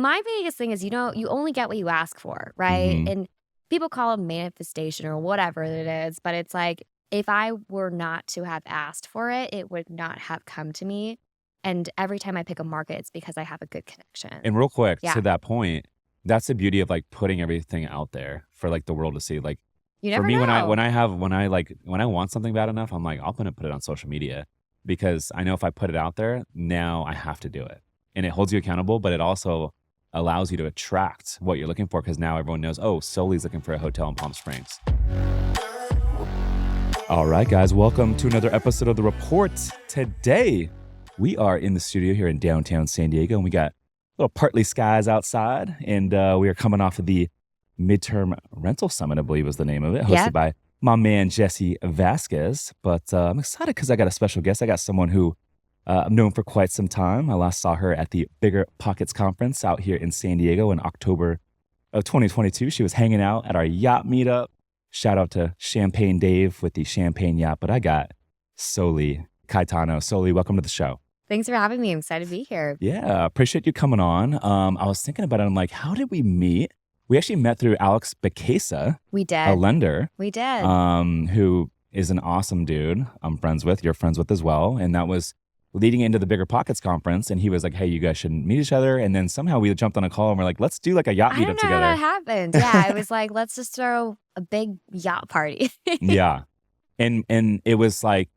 my biggest thing is, you only get what you ask for, right? Mm-hmm. And people call it manifestation or whatever it is, but it's like, if I were not to have asked for it, it would not have come to me. And every time I pick a market, it's because I have a good connection. And real quick, Yeah. to that point, that's the beauty of like putting everything out there for like the world to see. Like You for never me, know. when I want something bad enough, I'm like, I'll put it on social media because I know if I put it out there, now I have to do it. And it holds you accountable, but it also allows you to attract what you're looking for because now everyone knows, oh, Soli's looking for a hotel in Palm Springs. All right, guys, welcome to another episode of The Report. Today, we are in the studio here in downtown San Diego, and we got little partly skies outside, and we are coming off of the Midterm Rental Summit, I believe was the name of it, hosted by my man, Jesse Vasquez. But I'm excited because I got a special guest. I got someone who I've known for quite some time. I last saw her at the Bigger Pockets Conference out here in San Diego in October of 2022. She was hanging out at our Yacht Meetup. Shout out to Champagne Dave with the Champagne Yacht. But I got Soli Cayetano. Soli, welcome to the show. Thanks for having me. I'm excited to be here. Yeah, appreciate you coming on. I was thinking about it. I'm like, how did we meet? We actually met through Alex Becasa. We did. A lender. We did. Who is an awesome dude I'm friends with. You're friends with as well. And that was leading into the Bigger Pockets conference. And he was like, hey, you guys should meet each other. And then somehow we jumped on a call and we're like, let's do like a yacht meetup together. I don't know how that happened. Yeah, it was like, let's just throw a big yacht party. Yeah. And it was like,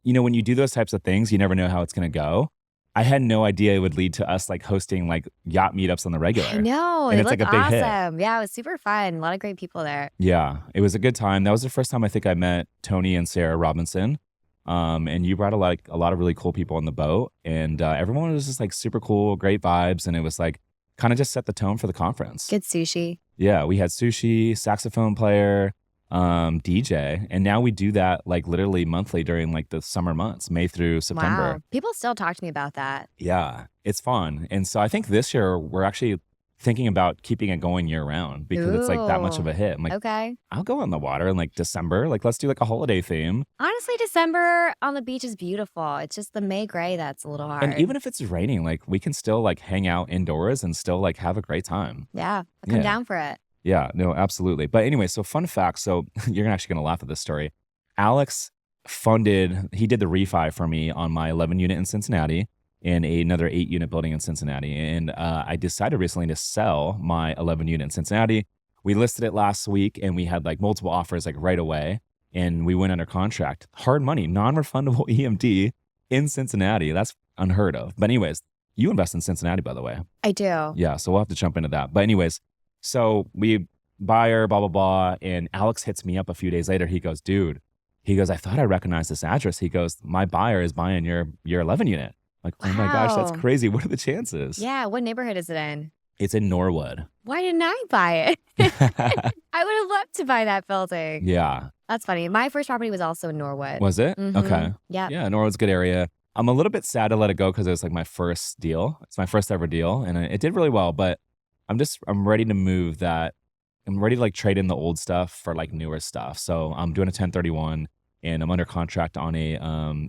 when you do those types of things, you never know how it's going to go. I had no idea it would lead to us like hosting like yacht meetups on the regular. I know. And It it's like looked a big awesome. hit. Yeah, it was super fun. A lot of great people there. Yeah, it was a good time. That was the first time I think I met Tony and Sarah Robinson. And you brought a lot of really cool people on the boat, and everyone was just like super cool, great vibes, and it was like kind of just set the tone for the conference. Good sushi. Yeah, we had sushi, saxophone player, DJ, and now we do that like literally monthly during like the summer months, May through September. Wow. People still talk to me about that. Yeah, it's fun. And so I think this year we're actually thinking about keeping it going year round because it's like that much of a hit. I'm like, okay, I'll go on the water in like December. Like, let's do like a holiday theme. Honestly, December on the beach is beautiful. It's just the May gray that's a little hard. And even if it's raining, like we can still like hang out indoors and still like have a great time. Yeah, I'll come down for it. Yeah, no, absolutely. But anyway, so fun fact. So you're actually going to laugh at this story. Alex he did the refi for me on my 11 unit in Cincinnati and another 8 unit building in Cincinnati. And I decided recently to sell my 11 unit in Cincinnati. We listed it last week and we had like multiple offers like right away. And we went under contract. Hard money, non-refundable EMD in Cincinnati. That's unheard of. But anyways, you invest in Cincinnati, by the way. I do. Yeah, so we'll have to jump into that. But anyways, so we buyer, blah, blah, blah. And Alex hits me up a few days later. He goes, dude, I thought I recognized this address. He goes, my buyer is buying your 11 unit. Like, oh my gosh, that's crazy. What are the chances? Yeah, what neighborhood is it in? It's in Norwood. Why didn't I buy it? I would have loved to buy that building. Yeah. That's funny. My first property was also in Norwood. Was it? Mm-hmm. Okay. Yeah. Yeah, Norwood's a good area. I'm a little bit sad to let it go because it was like my first deal. It's my first ever deal and it did really well, but I'm ready to move that. I'm ready to like trade in the old stuff for like newer stuff. So I'm doing a 1031 and I'm under contract on it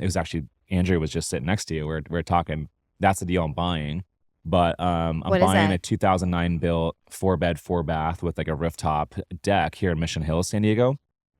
was actually, Andrea was just sitting next to you. We're talking, that's the deal I'm buying. But I'm buying a 2009 built 4-bed, 4-bath with like a rooftop deck here in Mission Hills, San Diego.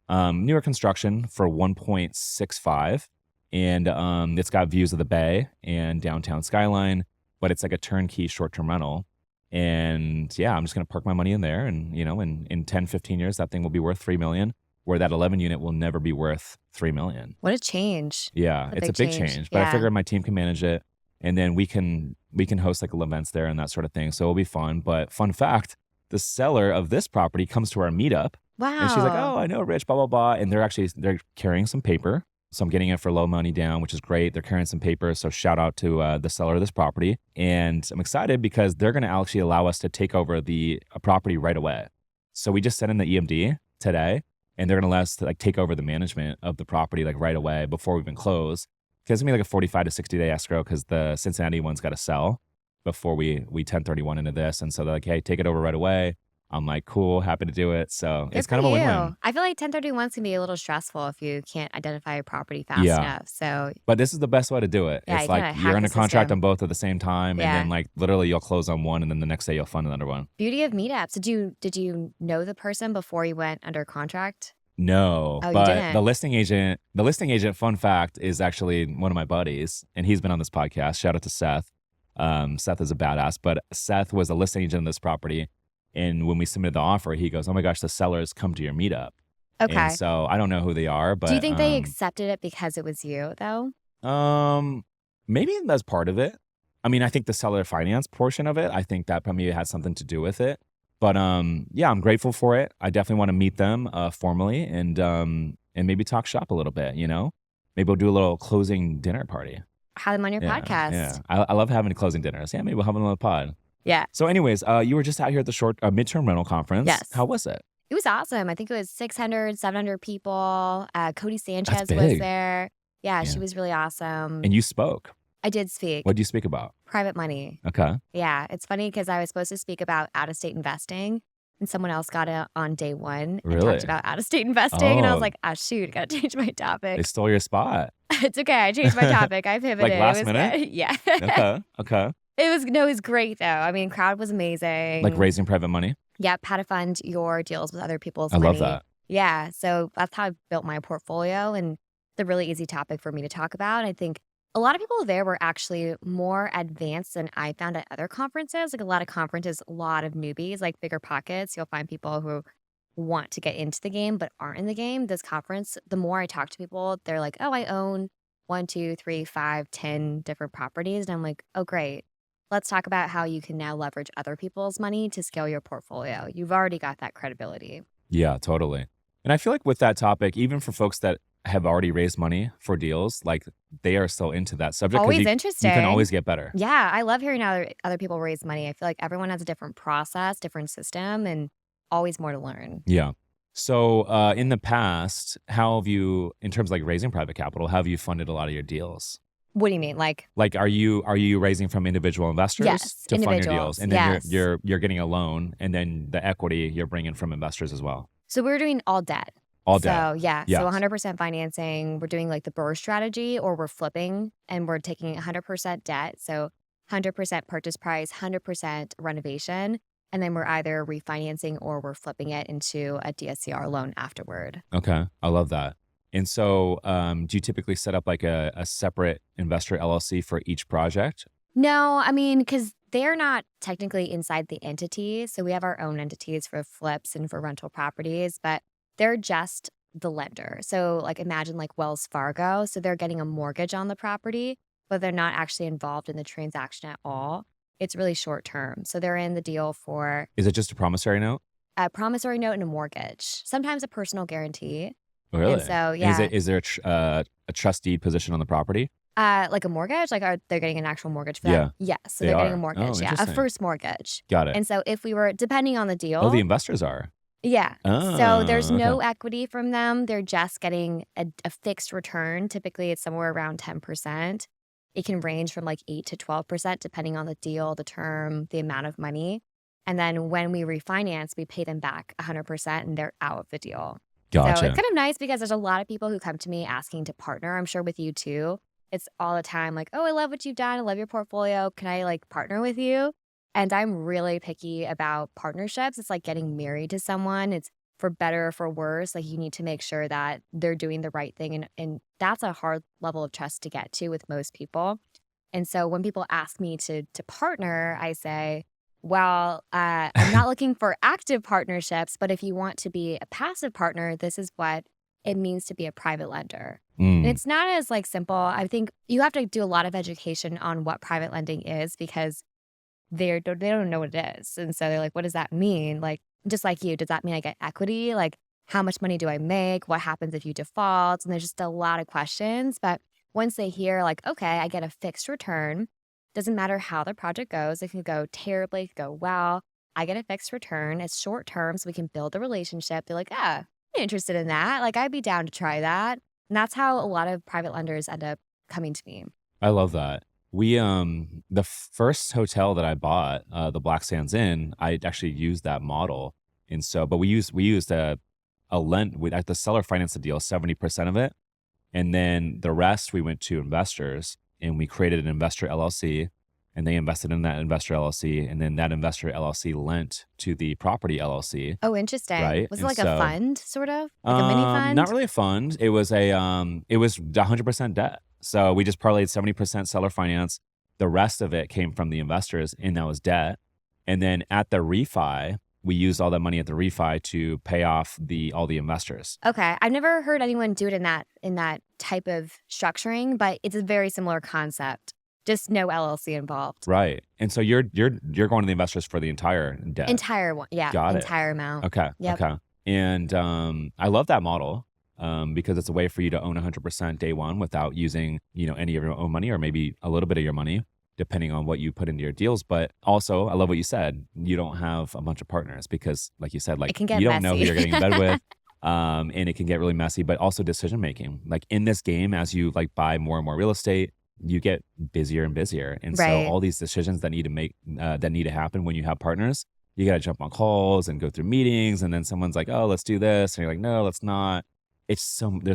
Newer construction for 1.65. And it's got views of the bay and downtown skyline, but it's like a turnkey short-term rental. And yeah, I'm just going to park my money in there. And, in 10, 15 years, that thing will be worth $3 million, where that 11 unit will never be worth $3 million. What a change. Yeah, it's a big change. But I figured my team can manage it. And then we can host like events there and that sort of thing. So it'll be fun. But fun fact, the seller of this property comes to our meetup. Wow. And she's like, oh, I know Rich, blah, blah, blah. And they're carrying some paper. So I'm getting it for low money down, which is great. They're carrying some paper. So shout out to the seller of this property. And I'm excited because they're going to actually allow us to take over the property right away. So we just sent in the EMD today, and they're going to let us to like take over the management of the property like right away before we even close. Because it's going to be like a 45 to 60 day escrow because the Cincinnati one's got to sell before we 1031 into this. And so they're like, hey, take it over right away. I'm like, cool, happy to do it. So Good it's for kind of a win-win. you. I feel like 1031s can be a little stressful if you can't identify a property fast Yeah. enough. So But this is the best way to do it. yeah, It's you like kind of you're hack the under contract on system. both at the same time, and then Yeah. like literally you'll close on one, and then the next day you'll fund another one. Beauty of meetups. Did you know the person before you went under contract? No, Oh, you but didn't. the listing agent, fun fact, is actually one of my buddies, and he's been on this podcast. Shout out to Seth. Seth is a badass, but Seth was a listing agent on this property. And when we submitted the offer, he goes, "Oh my gosh, the sellers come to your meetup." And Okay. so I don't know who they are, Do you but think they accepted it because it was you though? um, maybe that's part of it. I mean, I think the seller finance portion of it, I think that probably has something to do with it. But yeah, I'm grateful for it. I definitely want to meet them formally and maybe talk shop a little bit. Maybe we'll do a little closing dinner party. Have them on your Yeah, podcast. yeah. I love having closing dinners. Yeah, maybe we'll have another pod. Yeah. So, anyways, you were just out here at the short midterm rental conference. Yes. How was it? It was awesome. I think it was 600, 700 people. Cody That's Sanchez was big. there. Yeah, Yeah. she was really awesome. And you spoke. I did speak. What did you speak about? Private money. Okay. Yeah, it's funny because I was supposed to speak about out-of-state investing, and someone else got it on day one and Really? talked about out-of-state investing, and I was Oh, like, "Ah, shoot, gotta change my they topic." stole your spot. It's okay. I changed my topic. I pivoted. Like last It was minute? good. Yeah. Okay. Okay. It was great though. I mean, crowd was Like amazing. raising private money. Yep, how to fund your deals with other people's I money. love that. Yeah, so that's how I built my portfolio, and it's a really easy topic for me to talk about. I think a lot of people there were actually more advanced than I found at other conferences. Like a lot of conferences, a lot of newbies, like bigger pockets. You'll find people who want to get into the game but aren't in the game. This conference, the more I talk to people, they're like, "Oh, I own 1, 2, 3, 5, 10 different properties." And I'm like, "Oh, great. Let's talk about how you can now leverage other people's money to scale your portfolio. You've already got that credibility." Yeah, totally. And I feel like with that topic, even for folks that have already raised money for deals, like they are so into that subject because Always you can interesting. always get better. Yeah, I love hearing other people raise money. I feel like everyone has a different process, different system, and always more to learn. Yeah. So in the past, how have you, in terms of like raising private capital, how have you funded a lot of your deals? What do you mean? Like, Like, are you raising from individual investors yes, to fund your individuals. deals, and then Yes. you're getting a loan, and then the equity you're bringing from investors as well? So we're doing all debt. All debt. So yeah, so Yes. 100% financing. We're doing like the BRRRR strategy, or we're flipping and we're taking 100% debt. So 100% purchase price, 100% renovation. And then we're either refinancing or we're flipping it into a DSCR loan afterward. Okay, I love that. And so, do you typically set up like a separate investor LLC for each project? No, I mean, because they're not technically inside the entity. So we have our own entities for flips and for rental properties, but they're just the lender. So, like, imagine like Wells Fargo. So they're getting a mortgage on the property, but they're not actually involved in the transaction at all. It's really short term. So they're in the deal for Is it just a promissory note? a promissory note and a mortgage, sometimes a personal guarantee. Really? And so, And yeah, is there a trustee position on the property? like a mortgage, like they're getting an actual mortgage for Yeah, that? Yes. So they they're getting a are. mortgage. Oh, Yeah, a interesting. first mortgage. Got it. And so if we were, depending on the deal, Oh, the investors are. yeah. So Oh, there's okay. no equity from them. They're just getting a fixed return. Typically, it's somewhere around 10%. It can range from like 8 to 12%, depending on the deal, the term, the amount of money. And then when we refinance, we pay them back 100% and they're out of the deal. So it's Gotcha. kind of nice because there's a lot of people who come to me asking to partner. I'm sure with you too. It's all the time like, "Oh, I love what you've done. I love your portfolio. Can I like partner with you?" And I'm really picky about partnerships. It's like getting married to someone. It's for better or for worse. Like you need to make sure that they're doing the right thing. And that's a hard level of trust to get to with most people. And so when people ask me to partner, I say, well, I'm not looking for active partnerships, but if you want to be a passive partner, this is what it means to be a private lender. And Mm, it's not as like simple. I think you have to do a lot of education on what private lending is because they don't know what it is. And so they're like, "What does that mean?" Like, just like you, does that mean I get equity? Like, how much money do I make? What happens if you default? And there's just a lot of questions. But once they hear like, "Okay, I get a fixed return," doesn't matter how the project goes. It can go terribly, it could go well. I get a fixed return. It's short term, so we can build the relationship. They're like, "Ah, I'm interested in that. Like, I'd be down to try that." And that's how a lot of private lenders end up coming to me. I love that. We the first hotel that I bought, the Black Sands Inn, I actually used that model. And so, but we used a lend, at the seller financed the deal, 70% of it. And then the rest we went to investors and we created an investor LLC and they invested in that investor LLC. And then that investor LLC lent to the property LLC. Oh, interesting. Right. Was it And like a so, fund, sort of? Like a mini not fund? really a fund. It was it was 100% debt. So we just parlayed 70% seller finance. The rest of it came from the investors and that was debt. And then at the refi, we used all that money at the refi to pay off all the investors. Okay. I've never heard anyone do it in that type of structuring, but it's a very similar concept. Just no LLC involved. Right. And so you're going to the investors for the entire debt. Entire one. Yeah. Got it. Entire amount. Okay. Yep. Okay. And I love that model because it's a way for you to own 100% day one without using, any of your own money or maybe a little bit of your money, depending on what you put into your deals. But also, I love what you said. You don't have a bunch of partners because, like you said, It can get you don't know who messy. you're getting in bed with. And it can get really messy, but also decision making. Like in this game, as you buy more and more real estate, you get busier and busier. And so Right. all these decisions that need to happen when you have partners, you got to jump on calls and go through meetings. And then someone's like, oh, let's do this. And you're like, no, let's not. There's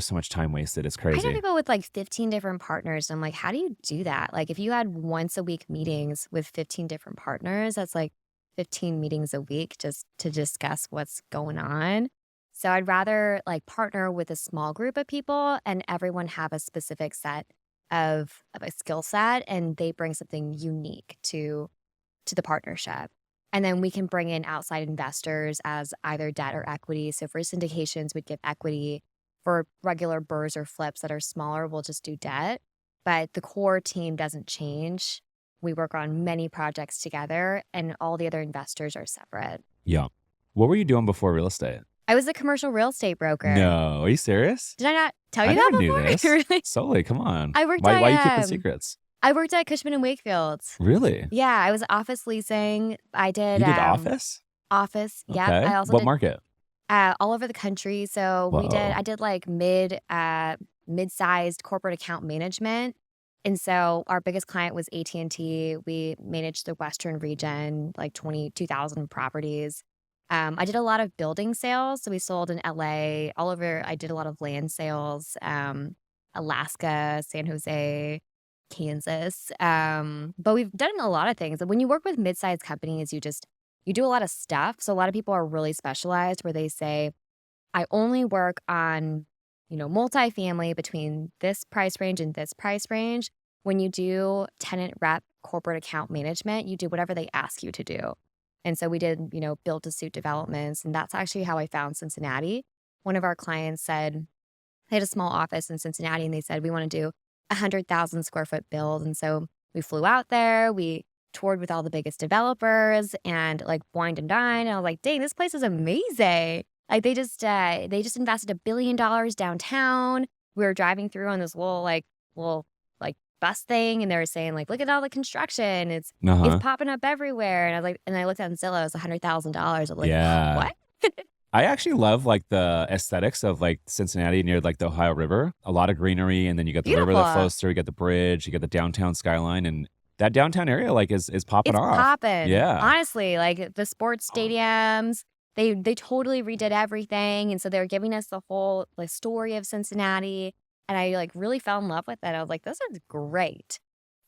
so much time wasted. It's I know crazy. people with 15 different partners. I'm like, how do you do that? Like, if you had once a week meetings with 15 different partners, that's like 15 meetings a week just to discuss what's going on. So I'd rather partner with a small group of people and everyone have a specific set of a skill set and they bring something unique to the partnership. And then we can bring in outside investors as either debt or equity. So for syndications, we'd give equity. For regular BRRRRs or flips that are smaller, we'll just do debt. But the core team doesn't change. We work on many projects together and all the other investors are separate. Yeah. What were you doing before real estate? I was a commercial real estate broker. No, are you serious? Did I not tell I you that never knew before? this. Really? Soli, come on. I worked Why at are you keeping secrets? I worked at Cushman & Wakefield. Really? Yeah, I was office leasing. I did You did office? office. Yep. Okay. I also What did market? all over the country. So Whoa. I did mid-sized corporate account management. And so our biggest client was AT&T. We managed the Western region, 22,000 properties. I did a lot of building sales. So we sold in LA, all over. I did a lot of land sales, Alaska, San Jose, Kansas. But we've done a lot of things. When you work with mid-sized companies, you do a lot of stuff. So a lot of people are really specialized where they say, I only work on, multifamily between this price range and this price range. When you do tenant rep corporate account management, you do whatever they ask you to do. And so we did, build to suit developments. And that's actually how I found Cincinnati. One of our clients said they had a small office in Cincinnati and they said, we want to do 100,000 square foot build. And so we flew out there, we toured with all the biggest developers and wined and dined. And I was like, dang, this place is amazing. They just invested $1 billion downtown. We were driving through on this little bus thing, and they were saying look at all the construction. It's popping up everywhere. And I was like, and I looked on Zillow, it was $100,000. I'm like, Yeah. what? I actually love the aesthetics of Cincinnati near the Ohio River. A lot of greenery, and then you got the river that Beautiful. flows through. You got the bridge. You got the downtown skyline, and that downtown area is popping It's off. popping. Yeah. Honestly, the sports stadiums, they totally redid everything. And so they were giving us the whole story of Cincinnati. And I really fell in love with it. I was like, this is great.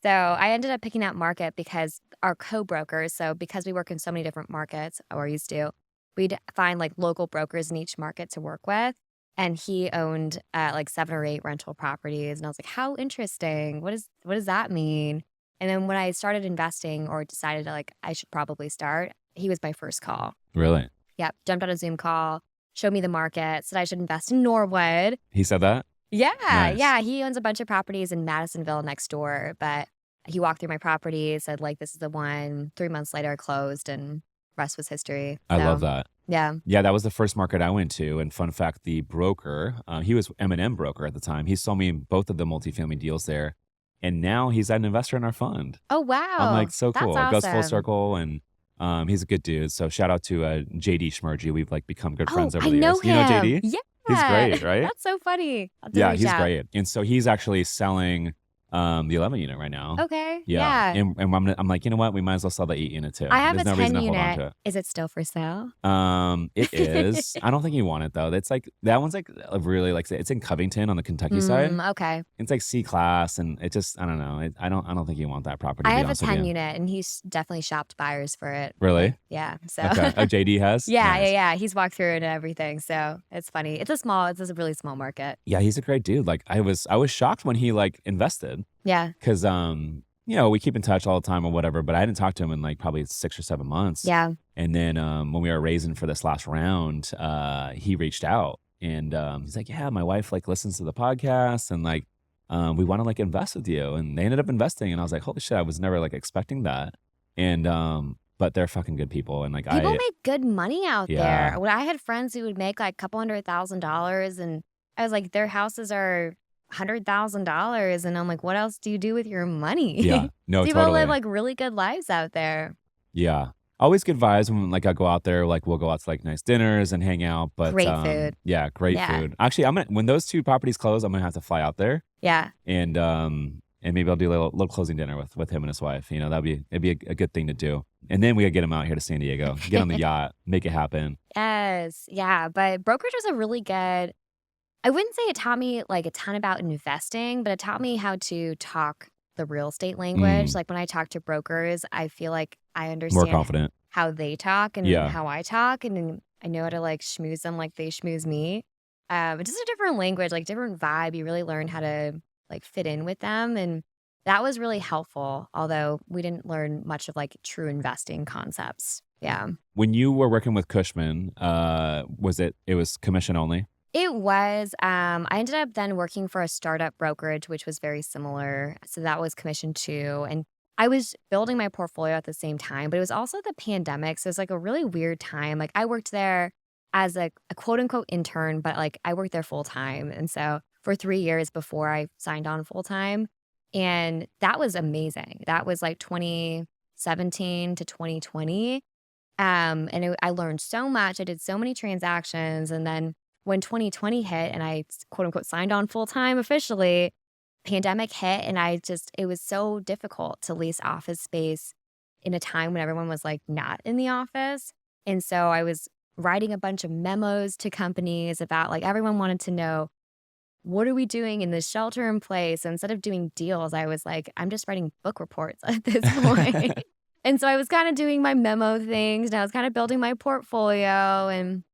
So I ended up picking that market because our co-brokers, so because we work in so many different markets, or used to, we'd find local brokers in each market to work with. And he owned 7 or 8 rental properties. And I was like, how interesting. What does that mean? And then when I started investing or decided I should probably start, he was my first call. Really? Yep. Jumped on a Zoom call, showed me the market, said I should invest in Norwood. He said that? Yeah. Nice. Yeah. He owns a bunch of properties in Madisonville next door, but he walked through my property, said this is the one. 3 months later, I closed and rest was history. I love So, that. yeah. Yeah, that was the first market I went to. And fun fact, the broker, he was M&M broker at the time. He sold me both of the multifamily deals there. And now he's an investor in our fund. Oh, wow. I'm like, so cool. That's It goes full awesome. circle. And he's a good dude. So shout out to JD Schmergy. We've become good friends over I the know years. You know him. JD? Yeah. He's great, right? That's so funny. I'll have to Yeah, reach he's out. great. And so he's actually selling The 11 unit right now. Okay. Yeah. Yeah. And I'm like, you know what? We might as well sell the 8 unit too. I have There's a no reason 10 to hold on unit. to it. Is it still for sale? It is. I don't think you want it though. It's like that one's like a really like it's in Covington on the Kentucky side. Okay. It's like C class, and it just I don't know. I don't think you want that property. I To be have a honest with 10 you. unit and he's definitely shopped buyers for it. Like, Really? yeah. So Okay. Oh, JD has. yeah, yeah, Nice. yeah. He's walked through it and everything. So it's funny. It's a really small market. Yeah, he's a great dude. Like I was shocked when he like invested Yeah. because we keep in touch all the time or whatever, but I hadn't talked to him in like probably 6 or 7 months. Yeah. And then when we were raising for this last round, he reached out and he's like, "Yeah, my wife like listens to the podcast and like we want to like invest with you." And they ended up investing, and I was like, "Holy shit!" I was never like expecting that. And but they're fucking good people, and like People I make good money out yeah there. When I had friends who would make like a couple $100,000 and I was like, their houses are $100,000. And I'm like, what else do you do with your money? yeah no People live totally like really good lives out there. yeah. Always good vibes when like I go out there, like we'll go out to like nice dinners and hang out. But Great food. yeah, great Yeah. food. Actually, when those two properties close, I'm gonna have to fly out there Yeah. and maybe I'll do a little closing dinner with him and his wife. You know, it'd be a good thing to do. And then we gotta get him out here to San Diego, get on the yacht, make it happen. Yes. Yeah. But brokerage was a really good, I wouldn't say it taught me like a ton about investing, but it taught me how to talk the real estate language. Mm, Like when I talk to brokers, I feel like I more understand confident. how they talk and Yeah, how I talk, and then I know how to like schmooze them like they schmooze me. It's just a different language, like different vibe. You really learn how to like fit in with them, and that was really helpful. Although we didn't learn much of like true investing concepts. Yeah. when you were working with Cushman, it was commission only? It was. I ended up then working for a startup brokerage, which was very similar. So that was commission too. And I was building my portfolio at the same time, but it was also the pandemic. So it was like a really weird time. Like I worked there as a quote unquote intern, but like I worked there full time. And so for 3 years before I signed on full time. And that was amazing. That was like 2017 to 2020. I learned so much. I did so many transactions. And then when 2020 hit and I quote unquote signed on full time officially, pandemic hit and it was so difficult to lease office space in a time when everyone was like not in the office. And so I was writing a bunch of memos to companies about like everyone wanted to know, what are we doing in this shelter in place? And instead of doing deals, I was like, I'm just writing book reports at this point. And so I was kind of doing my memo things and I was kind of building my portfolio. And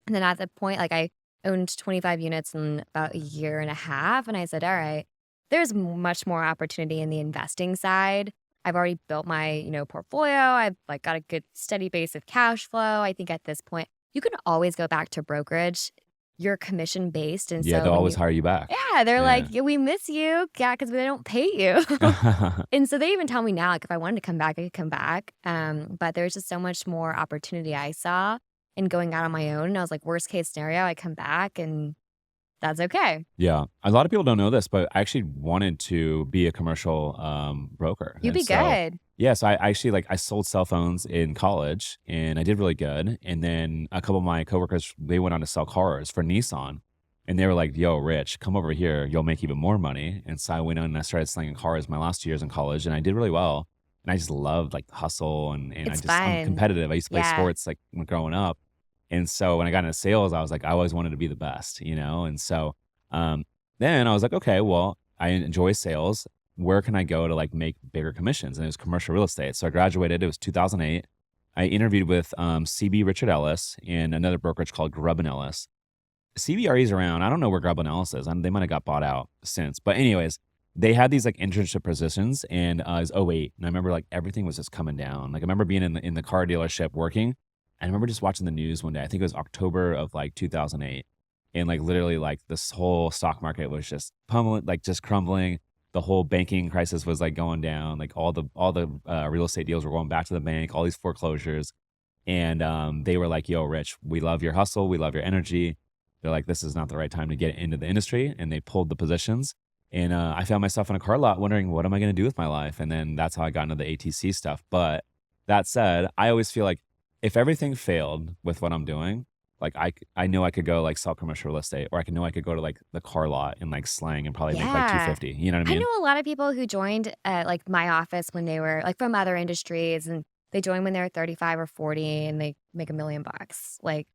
then at that point, like I owned 25 units in about a year and a half. And I said, all right, there's much more opportunity in the investing side. I've already built my, portfolio. I've like got a good steady base of cash flow. I think at this point, you can always go back to brokerage. You're commission based. And Yeah, so they'll when always hire you back. yeah, they're like, Yeah. yeah, we miss you. Yeah, because they don't pay you. And so they even tell me now, like, if I wanted to come back, I could come back. But there's just so much more opportunity I saw in going out on my own. And I was like, worst case scenario, I come back and that's okay. Yeah. A lot of people don't know this, but I actually wanted to be a commercial broker. You'd And be so, good. yeah, so I actually I sold cell phones in college and I did really good. And then a couple of my coworkers, they went on to sell cars for Nissan. And they were like, "Yo, Rich, come over here. You'll make even more money." And so I went on and I started selling cars my last 2 years in college and I did really well. And I just loved like the hustle and It's I'm fun. competitive. I used to play Yeah. sports like when growing up. And so when I got into sales, I was like, I always wanted to be the best, And so um, then I was like, okay, well, I enjoy sales. Where can I go to like make bigger commissions? And it was commercial real estate. So I graduated. It was 2008. I interviewed with CB Richard Ellis and another brokerage called Grubb and Ellis. CBRE is around. I don't know where Grubb and Ellis is. They might have got bought out since. But anyways, they had these like internship positions and it was '08. And I remember like everything was just coming down. Like I remember being in the car dealership working. I remember just watching the news one day. I think it was October of like 2008. And like literally like this whole stock market was just pummeling, like just crumbling. The whole banking crisis was like going down. Like all the real estate deals were going back to the bank, all these foreclosures. And they were like, "Yo, Rich, we love your hustle. We love your energy." They're like, "This is not the right time to get into the industry." And they pulled the positions. And I found myself in a car lot wondering, what am I going to do with my life? And then that's how I got into the ATC stuff. But that said, I always feel like if everything failed with what I'm doing, Like I know I could go like sell commercial real estate, or I could know I could go to like the car lot in like slang and probably make like Yeah. 250. You know what I I mean? know a lot of people who joined, like, my office when they were like, from other industries, and they joined when they were 35 or 40, and they make $1,000,000, like,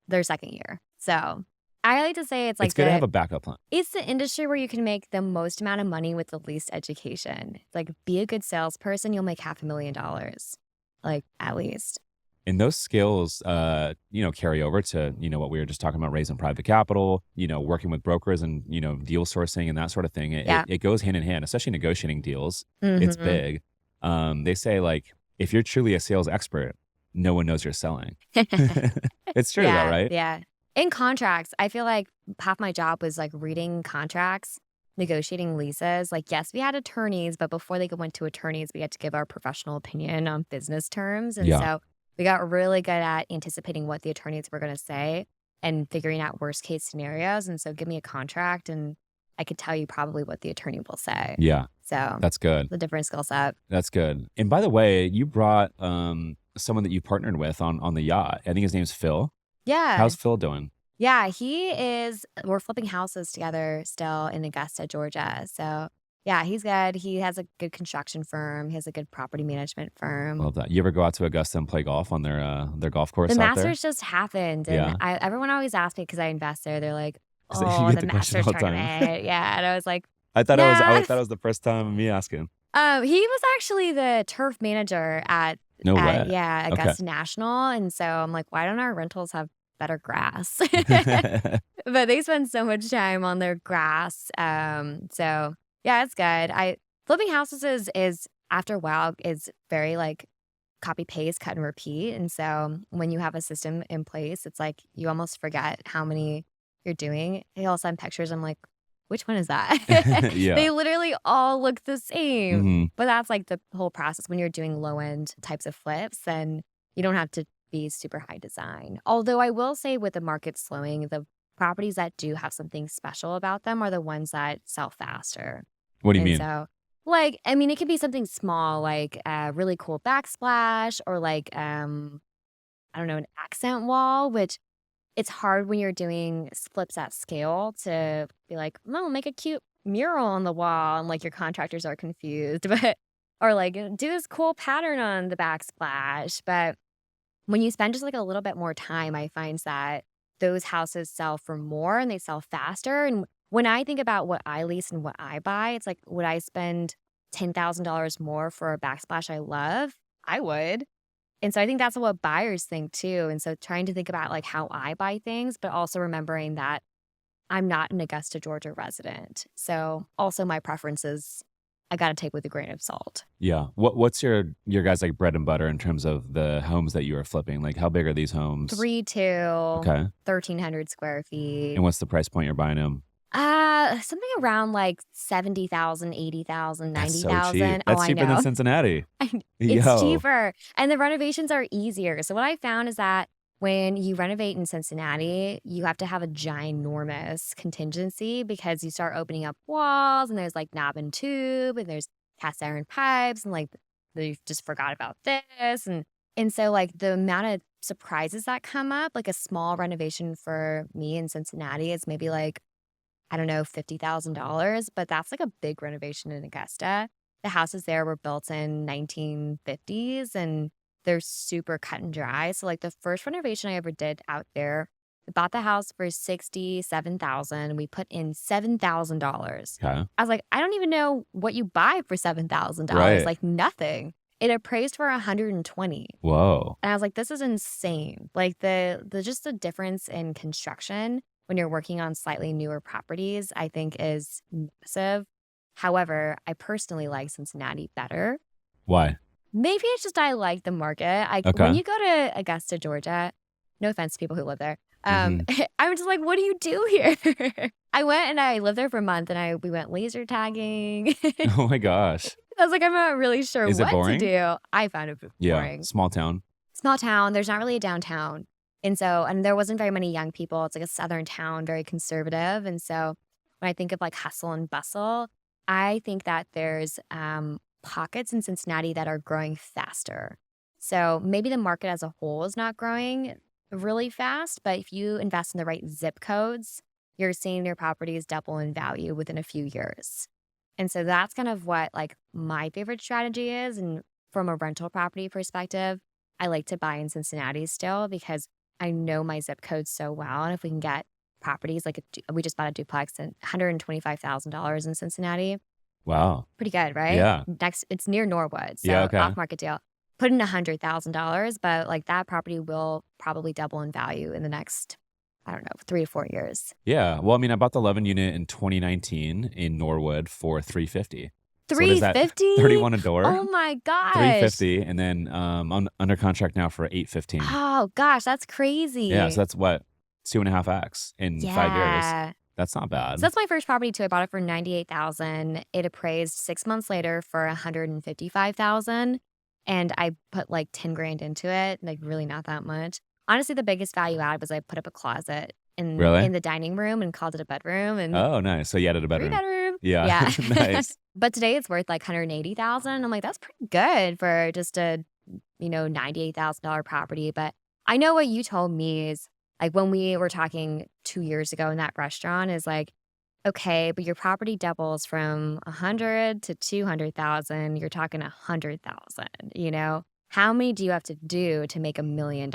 their 2nd year. So, I like to say it's It's like good to have a backup plan. it's the industry where you can make the most amount of money with the least education. Like, be a good salesperson, you'll make $500,000, like, at least. And those skills, carry over to, what we were just talking about, raising private capital, working with brokers and, deal sourcing and that sort of thing. It, it Yeah. it goes hand in hand, especially negotiating deals. It's Mhm. big. They say like, if you're truly a sales expert, no one knows you're selling. It's true though, Yeah, right? yeah. In contracts, I feel like half my job was, like, reading contracts, negotiating leases. Like, yes, we had attorneys, but before they went to attorneys, we had to give our professional opinion on business terms, and Yeah. so we got really good at anticipating what the attorneys were gonna say and figuring out worst case scenarios, and so give me a contract, and I could tell you probably what the attorney will say. Yeah. So, That's good. the different skill set. That's good. And by the way, you brought someone that you partnered with on the yacht. I think his name's Phil. Yeah. How's Phil doing? Yeah, we're flipping houses together still in Augusta, Georgia. So, yeah, he's good. He has a good construction firm. He has a good property management firm. Love that. You ever go out to Augusta and play golf on their golf The course out there? Masters just happened, and Yeah. everyone always asks me because I invest there. They're like, You "Oh, get the the question Masters all the time. tournament." Yeah, and I was like, I "Nah." thought it was the first time of me asking. He was actually the turf manager No at way. yeah, Okay. Augusta National, and so I'm like, "Why don't our rentals have better grass?" But they spend so much time on their grass. So yeah, it's good. I Flipping houses is after a while is very like copy paste, cut and repeat. And so when you have a system in place, it's like you almost forget how many you're doing. They all send pictures. I'm like, which one is that? Yeah. They literally all look the same. Mhm. But that's like the whole process. When you're doing low end types of flips, then you don't have to be super high design. Although I will say with the market slowing, the properties that do have something special about them are the ones that sell faster. What do you And mean? so, like, I mean, it could be something small, like a really cool backsplash or like, I don't know, an accent wall, which it's hard when you're doing flips at scale to be like, no, make a cute mural on the wall. And like your contractors are confused, but, or like do this cool pattern on the backsplash. But when you spend just like a little bit more time, I find that those houses sell for more and they sell faster. And when I think about what I lease and what I buy, it's like, would I spend $10,000 more for a backsplash I love? I would. And so I think that's what buyers think too. And so trying to think about like how I buy things, but also remembering that I'm not an Augusta, Georgia resident. So also my preferences, I got to take with a grain of salt. Yeah. What's your guys like bread and butter in terms of the homes that you are flipping? Like how big are these homes? 3, 2, Okay. 1,300 square feet. And what's the price point you're buying them? Something around like 70,000, 80,000, That's ninety so cheap. thousand. Oh, That's I cheaper than know. Cincinnati. It's Yo. cheaper and the renovations are easier. So what I found is that when you renovate in Cincinnati, you have to have a ginormous contingency because you start opening up walls and there's like knob and tube and there's cast iron pipes and like they just forgot about this and so like the amount of surprises that come up, like a small renovation for me in Cincinnati is maybe like I don't know, $50,000, but that's like a big renovation in Augusta. The houses there were built in 1950s and they're super cut and dry. So like the first renovation I ever did out there, I bought the house for 67,000. We put in $7,000. Okay. I was like, I don't even know what you buy for $7,000. Right. Like nothing. It appraised for 120. Whoa. And I was like, this is insane. Like the just the difference in construction when you're working on slightly newer properties, I think is massive. However, I personally like Cincinnati better. Why? Maybe it's just I like the market. When Okay. you go to Augusta, Georgia, no offense to people who live there, Hmm. I'm just like, what do you do here? I went and I lived there for a month and we went laser tagging. Oh my gosh. I was like, I'm not really sure Is it what to boring? do. I found it Yeah. boring. Small town. Small town, there's not really a downtown. And there wasn't very many young people. It's like a southern town, very conservative. And so when I think of like hustle and bustle, I think that there's pockets in Cincinnati that are growing faster. So maybe the market as a whole is not growing, really fast, but if you invest in the right zip codes, you're seeing your properties double in value within a few years. And so that's kind of what like my favorite strategy is. And from a rental property perspective, I like to buy in Cincinnati still because I know my zip code so well. And if we can get properties like we just bought a duplex at $125,000 in Cincinnati, Wow. pretty good, right? Yeah. Next, it's near Norwood, Yeah, so okay. off market deal. Put in $100,000, but like that property will probably double in value in the next, I don't know, 3 to 4 years. Yeah. Well, I mean, I bought the 11 unit in 2019 in Norwood for 350. So what is that? 350? 31 a door? Oh my gosh. 350 and then under contract now for 815. Oh gosh, that's Yeah, so crazy. that's what 2.5x in 5 years. Yeah. That's not So bad. that's my first property too. I bought it for 98,000. It appraised 6 months later for 155,000. And I put like 10 grand into it, like really not that much. Honestly, the biggest value add was I put up a closet in Really? the dining room and called it a bedroom and Oh, nice. So you added a three bedroom. bedroom. Yeah. Yeah. Nice. But today it's worth like 180,000. I'm like, that's pretty good for just a, $98,000 property. But I know what you told me is like when we were talking 2 years ago in that restaurant is like, okay, but your property doubles from 100 to 200,000. You're talking 100,000, How many do you have to do to make $1 million?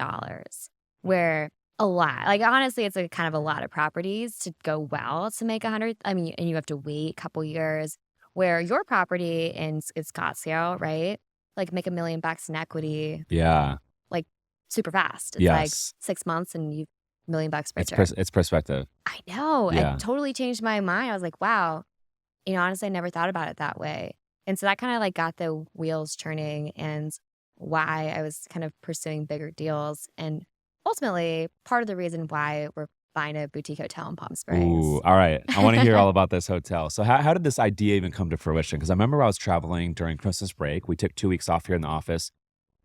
Where a lot, like honestly, it's a kind of a lot of properties to go well to make 100. I mean, and you have to wait a couple years where your property in Scottsdale, right? Like make $1 million in equity, Yeah. like super fast. It's like Yes. 6 months and you $1 million It's richer. it's perspective. I know. It Yeah. totally changed my mind. I was like, wow, honestly, I never thought about it that way. And so that kind of like got the wheels churning and why I was kind of pursuing bigger deals. And ultimately, part of the reason why we're buying a boutique hotel in Palm Ooh, Springs. all right. I wanna hear all about this hotel. So how did this idea even come to fruition? Because I remember I was traveling during Christmas break. We took 2 weeks off here in the office,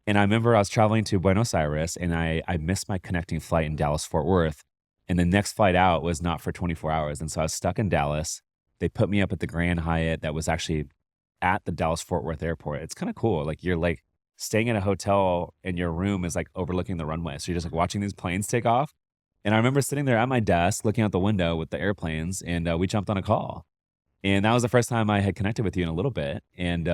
and I remember I was traveling to Buenos Aires, and I missed my connecting flight in Dallas-Fort Worth, and the next flight out was not for 24 hours, and so I was stuck in Dallas. They put me up at the Grand Hyatt that was actually at the Dallas-Fort Worth airport. It's kinda cool. Like, you're, like, staying in a hotel, and your room is, like, overlooking the runway, so you're just, like, watching these planes take off. And I remember sitting there at my desk looking out the window with the airplanes, and we jumped on a call. And that was the first time I had connected with you in a little bit. And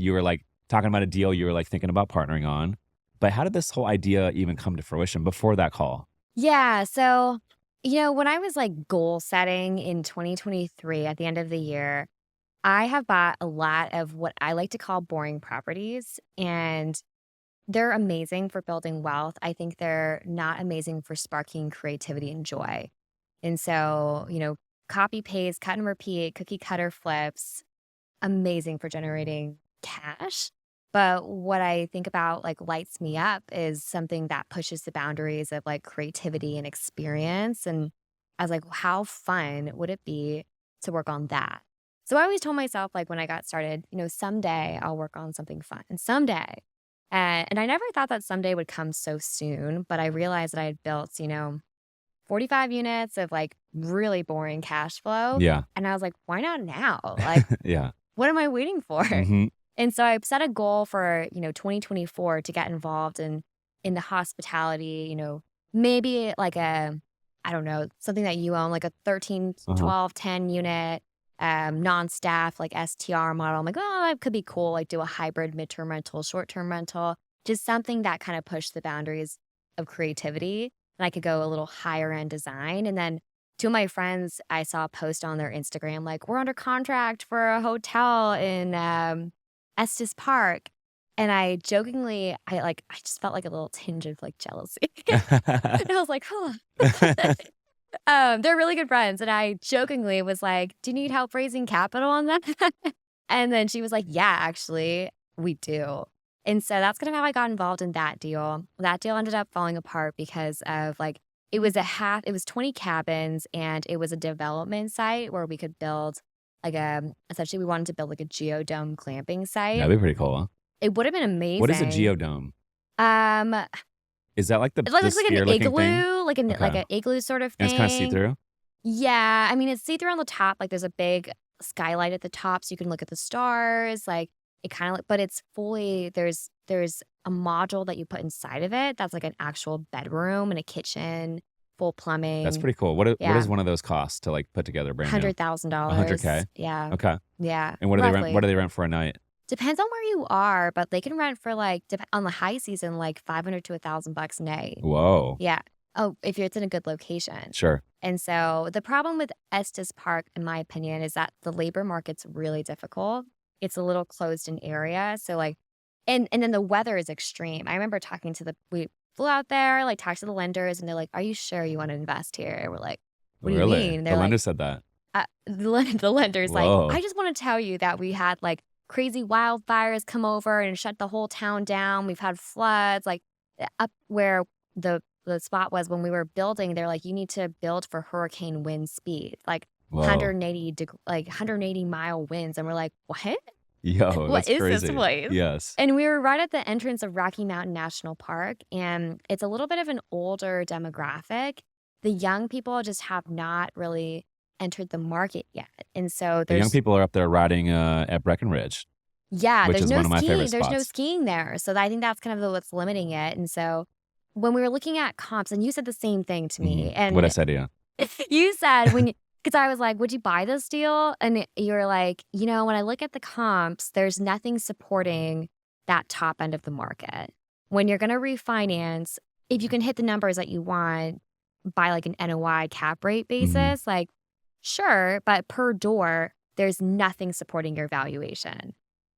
you were like talking about a deal you were like thinking about partnering on. But how did this whole idea even come to fruition before that call? Yeah. So, when I was like goal setting in 2023 at the end of the year, I have bought a lot of what I like to call boring properties. And they're amazing for building wealth. I think they're not amazing for sparking creativity and joy. And so, copy paste, cut and repeat, cookie cutter flips, amazing for generating cash. But what I think about like lights me up is something that pushes the boundaries of like creativity and experience. And I was like, well, how fun would it be to work on that? So I always told myself, like when I got started, someday I'll work on something fun. And someday. And I never thought that someday would come so soon, but I realized that I had built, 45 units of like really boring cash flow. Yeah. And I was like, why not now? Like, Yeah. what am I waiting for? Hmm. And so I set a goal for, 2024 to get involved in the hospitality, maybe like I don't know, something that you own, like a 13, Uh-huh. 12, 10 unit non-staff like STR model. I'm like, oh, that could be cool. Like do a hybrid midterm rental, short-term rental, just something that kind of pushed the boundaries of creativity. And I could go a little higher end design. And then two of my friends, I saw a post on their Instagram, like, we're under contract for a hotel in Estes Park. And I jokingly, I just felt like a little tinge of like jealousy. And I was like, huh. They're really good friends. And I jokingly was like, do you need help raising capital on that? And then she was like, yeah, actually, we do. And so that's kind of how I got involved in that deal. That deal ended up falling apart because of like, it was 20 cabins and it was a development site where we could build like essentially we wanted to build like a geodome glamping site. That'd be pretty cool. It would have been What is a amazing. geodome? Um, Is that like it the looks like an sphere looking thing? igloo, like Okay. an igloo sort of And it's kind of see thing. through? Yeah, I mean, it's see-through on the top, like, there's a big skylight at the top so you can look at the stars, like, it kinda but it's fully there's a module that you put inside of it that's like an actual bedroom and a kitchen, full That's plumbing. pretty cool. What Yeah. does one of those cost to like put together brand new? $100,000. 100K. Yeah. Okay. Yeah. And what Roughly. do they rent for a night? Depends on where you are, but they can rent for like on the high season like 500 to $1,000 a night. Whoa. Yeah. Oh, if it's in a good location. Sure. And so the problem with Estes Park, in my opinion, is that the labor market's really difficult. It's a little closed in area. So like and then the weather is extreme. I remember talking to we flew out there, like talked to the lenders and they're like, "Are you sure you want to invest here?" And we're like, "What do you Really? mean?" And The they're like, lender said that. the lender's like, "I Whoa. just want to tell you that we had like crazy wildfires come over and shut the whole town down. We've had floods like up where the spot was when we were building. They're like, you need to build for hurricane wind speed, like Whoa. 180-mile winds." And we're like, "What? Yo, What that's is this crazy. place?" Yes. And we were right at the entrance of Rocky Mountain National Park, and it's a little bit of an older demographic. The young people just have not really entered the market yet. And so The young there's people are up there riding at Breckenridge, yeah, which there's is no one of my favorite skiing. There's no spots. skiing there. So I think that's kind of what's limiting it. And so when we were looking at comps, and you said the same thing to me, What I and said to you. you said because I was like, "Would you buy this deal?" And you were like, when I look at the comps, there's nothing supporting that top end of the market. When you're going to refinance, if you can hit the numbers that you want by like an NOI cap rate Mhm. basis, like sure, but per door, there's nothing supporting your valuation.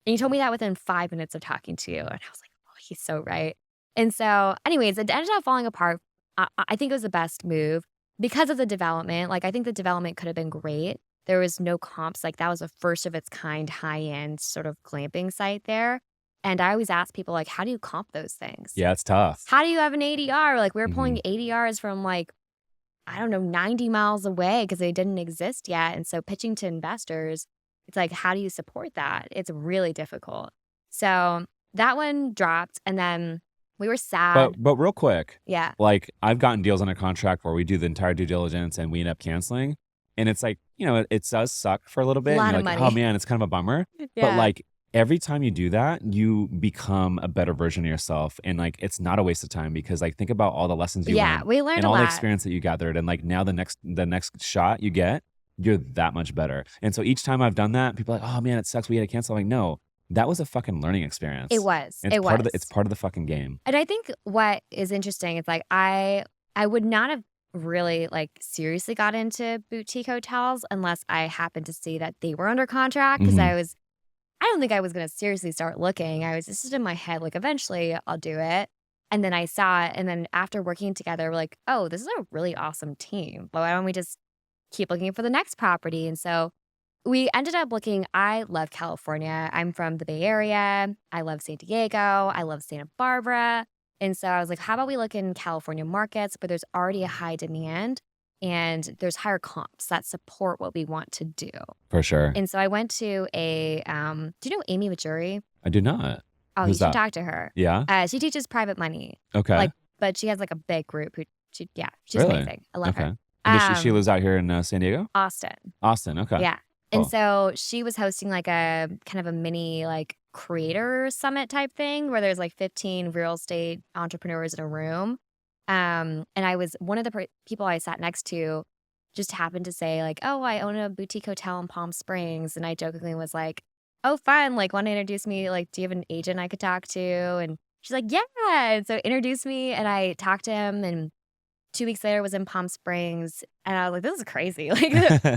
And you told me that within 5 minutes of talking to you. And I was like, "Oh, he's so right." And so, anyways, it ended up falling apart. I think it was the best move because of the development. Like, I think the development could have been great. There was no comps. Like, that was a first of its kind, high end sort of glamping site there. And I always ask people, like, how do you comp those things? Yeah, it's tough. How do you have an ADR? Like, we were pulling Mhm. ADRs from like, I don't know, 90 miles away because they didn't exist yet. And so pitching to investors, it's like, how do you support that? It's really difficult. So that one dropped. And then we were sad. But real quick, Yeah. like I've gotten deals under contract where we do the entire due diligence and we end up canceling. And it's like, it does suck for a little A bit. And lot you're of like, oh money. man, it's kind of a bummer. But Yeah. like every time you do that, you become a better version of yourself. And like it's not a waste of time because like think about all the lessons you Yeah. learned We learned and a all the lot. experience that you gathered. And like now the next shot you get, you're that much better. And so each time I've done that, people are like, oh man, it sucks. We had to cancel. I'm like, no, that was a fucking learning experience. It was. And It it's was. part of the fucking game. And I think what is interesting is like I would not have really like seriously got into boutique hotels unless I happened to see that they were under contract because Mhm. I don't think I was going to seriously start looking. I was just in my head like eventually I'll do it. And then I saw it and then after working together we're like, "Oh, this is a really awesome team. Why don't we just keep looking for the next property?" And so we ended up looking. I love California. I'm from the Bay Area. I love San Diego. I love Santa Barbara. And so I was like, how about we look in California markets, but there's already a high demand and there's higher comps that support what we want to do. For sure. And so I went to do you know Amy Majuri? I do not. Oh, you Who's should that? talk to her. Yeah? She teaches private money, Okay. like, but she has like a big group she's Really? amazing. I love Okay. her. And she lives out here in San Diego? Austin. Austin. Okay. Yeah. And Cool. so she was hosting like a kind of a mini like creator summit type thing where there's like 15 real estate entrepreneurs in a room. And I was one of the people I sat next to just happened to say like, "Oh, I own a boutique hotel in Palm Springs." And I jokingly was like, "Oh, fun. Like, want to introduce me? Like, do you have an agent I could talk to?" And she's like, "Yeah." And so introduced me and I talked to him and 2 weeks later was in Palm Springs, and I was like, "This is crazy." Like,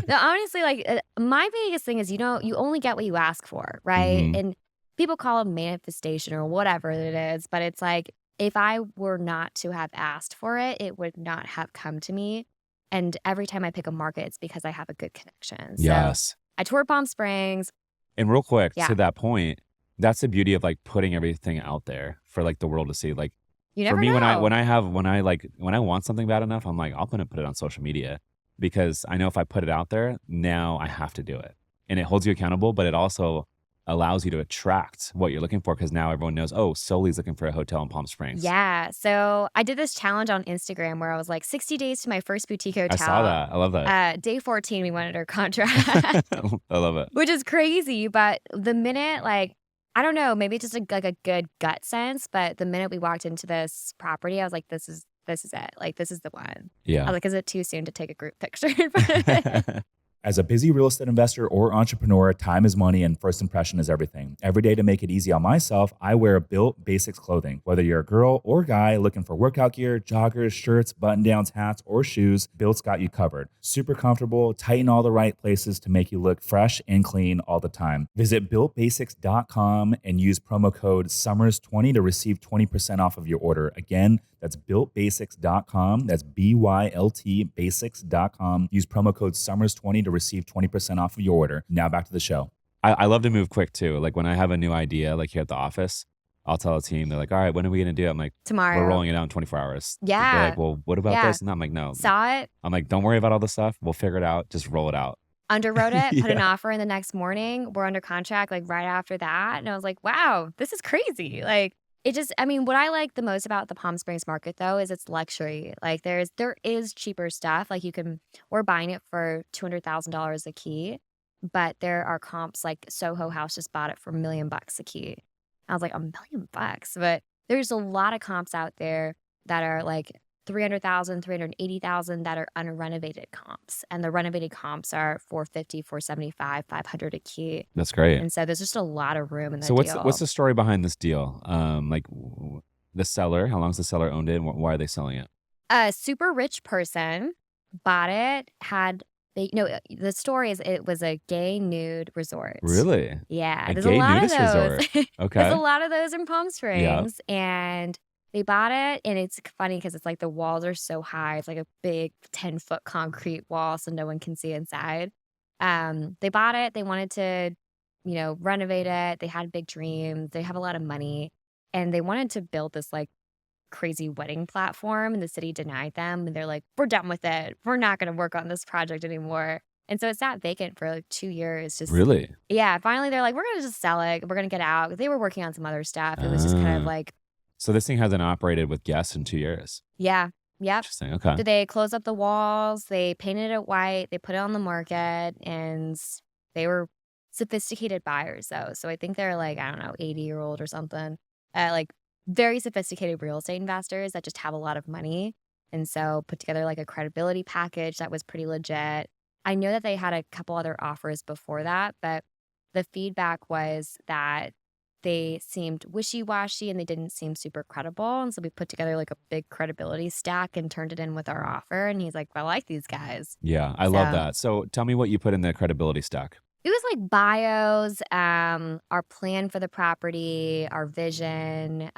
honestly, like, my biggest thing is, you only get what you ask for, right? Mhm. And people call it manifestation or whatever it is, but it's like, if I were not to have asked for it, it would not have come to me. And every time I pick a market, it's because I have a good connection. So Yes. I toured Palm Springs. And real quick, Yeah, to that point, that's the beauty of like putting everything out there for like the world to see. Like you for never me, know. when I want something bad enough, I'm like, I'll put it on social media because I know if I put it out there, now I have to do it. And it holds you accountable, but it also allows you to attract what you're looking for because now everyone knows, oh, Soli's looking for a hotel in Palm Springs. Yeah. So I did this challenge on Instagram where I was like 60 days to my first boutique I saw hotel. that. I love that. Day 14, we went under contract, I love it. which is crazy. But the minute like I don't know, maybe just like a good gut sense, but the minute we walked into this property, I was like, this is it. Like, this is the one. I Yeah. was like, is it too soon to take a group picture in front of it? As a busy real estate investor or entrepreneur, time is money and first impression is everything. Every day to make it easy on myself, I wear Built Basics clothing. Whether you're a girl or guy looking for workout gear, joggers, shirts, button-downs, hats, or shoes, Built's got you covered. Super comfortable, tight in all the right places to make you look fresh and clean all the time. Visit BuiltBasics.com and use promo code SUMMERS20 to receive 20% off of your order. Again, that's BuiltBasics.com. That's BYLT Basics.com. Use promo code SUMMERS20 to receive 20% off of your order. Now back to the show. I love to move quick too. Like when I have a new idea, like here at the office, I'll tell the team, they're like, all right, when are we going to do it? I'm like, Tomorrow. we're rolling it out in 24 hours. Yeah. They're like, well, what about Yeah. this? And I'm like, no. Saw it, I'm like, don't worry about all the stuff. We'll figure it out. Just roll it out. underwrote it, put an Yeah. offer in the next morning. We're under contract like right after that. And I was like, wow, this is crazy. Like it just, I mean, what I like the most about the Palm Springs market though is it's luxury. Like there is cheaper stuff. Like we're buying it for $200,000 a key, but there are comps like Soho House just bought it for $1 million a key. I was like, $1 million, but there's a lot of comps out there that are like 300,000, 380,000 that are unrenovated comps. And the renovated comps are 450, 475, 500 a key. That's great. And so there's just a lot of room in the So deal. what's the story behind this deal? The seller, how long's the seller owned it and why are they selling it? A super rich person bought it, the story is it was a gay nude resort. Really? Yeah. A There's gay a lot of nudist resort. those. Okay. There's a lot of those in Palm Springs. And they bought it, and it's funny because it's like the walls are so high. It's like a big 10-foot concrete wall, so no one can see inside. They bought it. They wanted to, renovate it. They had big dreams. They have a lot of money, and they wanted to build this like crazy wedding platform, and the city denied them. And they're like, "We're done with it. We're not going to work on this project anymore." And so it sat vacant for like 2 years. Just Really? yeah. Finally, they're like, "We're going to just sell it. We're going to get out." They were working on some other stuff. It was just kind of like. So this thing hasn't operated with guests in 2 years. Yeah. Yep. Interesting. Okay. Did they close up the walls? They painted it white. They put it on the market, and they were sophisticated buyers though. So I think they're like, I don't know, 80-year-old or something. Like very sophisticated real estate investors that just have a lot of money. And so put together like a credibility package that was pretty legit. I know that they had a couple other offers before that, but the feedback was that they seemed wishy-washy and they didn't seem super credible. And so we put together like a big credibility stack and turned it in with our offer. And he's like, I like these guys. Yeah, I love that. So tell me what you put in the credibility stack. It was like bios, our plan for the property, our vision,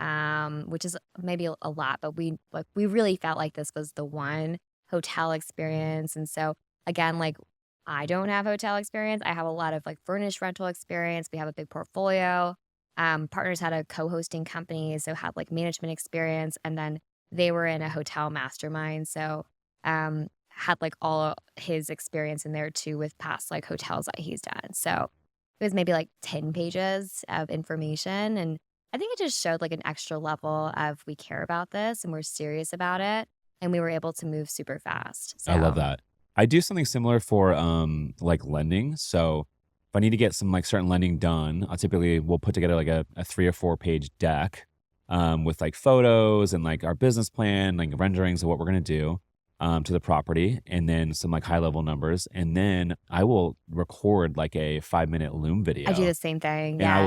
which is maybe a lot, but we really felt like this was the one hotel experience. And so again, like I don't have hotel experience. I have a lot of like furnished rental experience. We have a big portfolio. Partners had a co-hosting company, so had like management experience, and then they were in a hotel mastermind. So had like all his experience in there too with past like hotels that he's done. So it was maybe like 10 pages of information. And I think it just showed like an extra level of we care about this and we're serious about it. And we were able to move super fast. So. I love that. I do something similar for like lending. So if I need to get some like certain lending done, we'll put together like a 3 or 4 page deck with like photos and like our business plan, like renderings of what we're going to do to the property, and then some like high level numbers. And then I will record like a 5-minute Loom video. I do the same thing. And Yeah.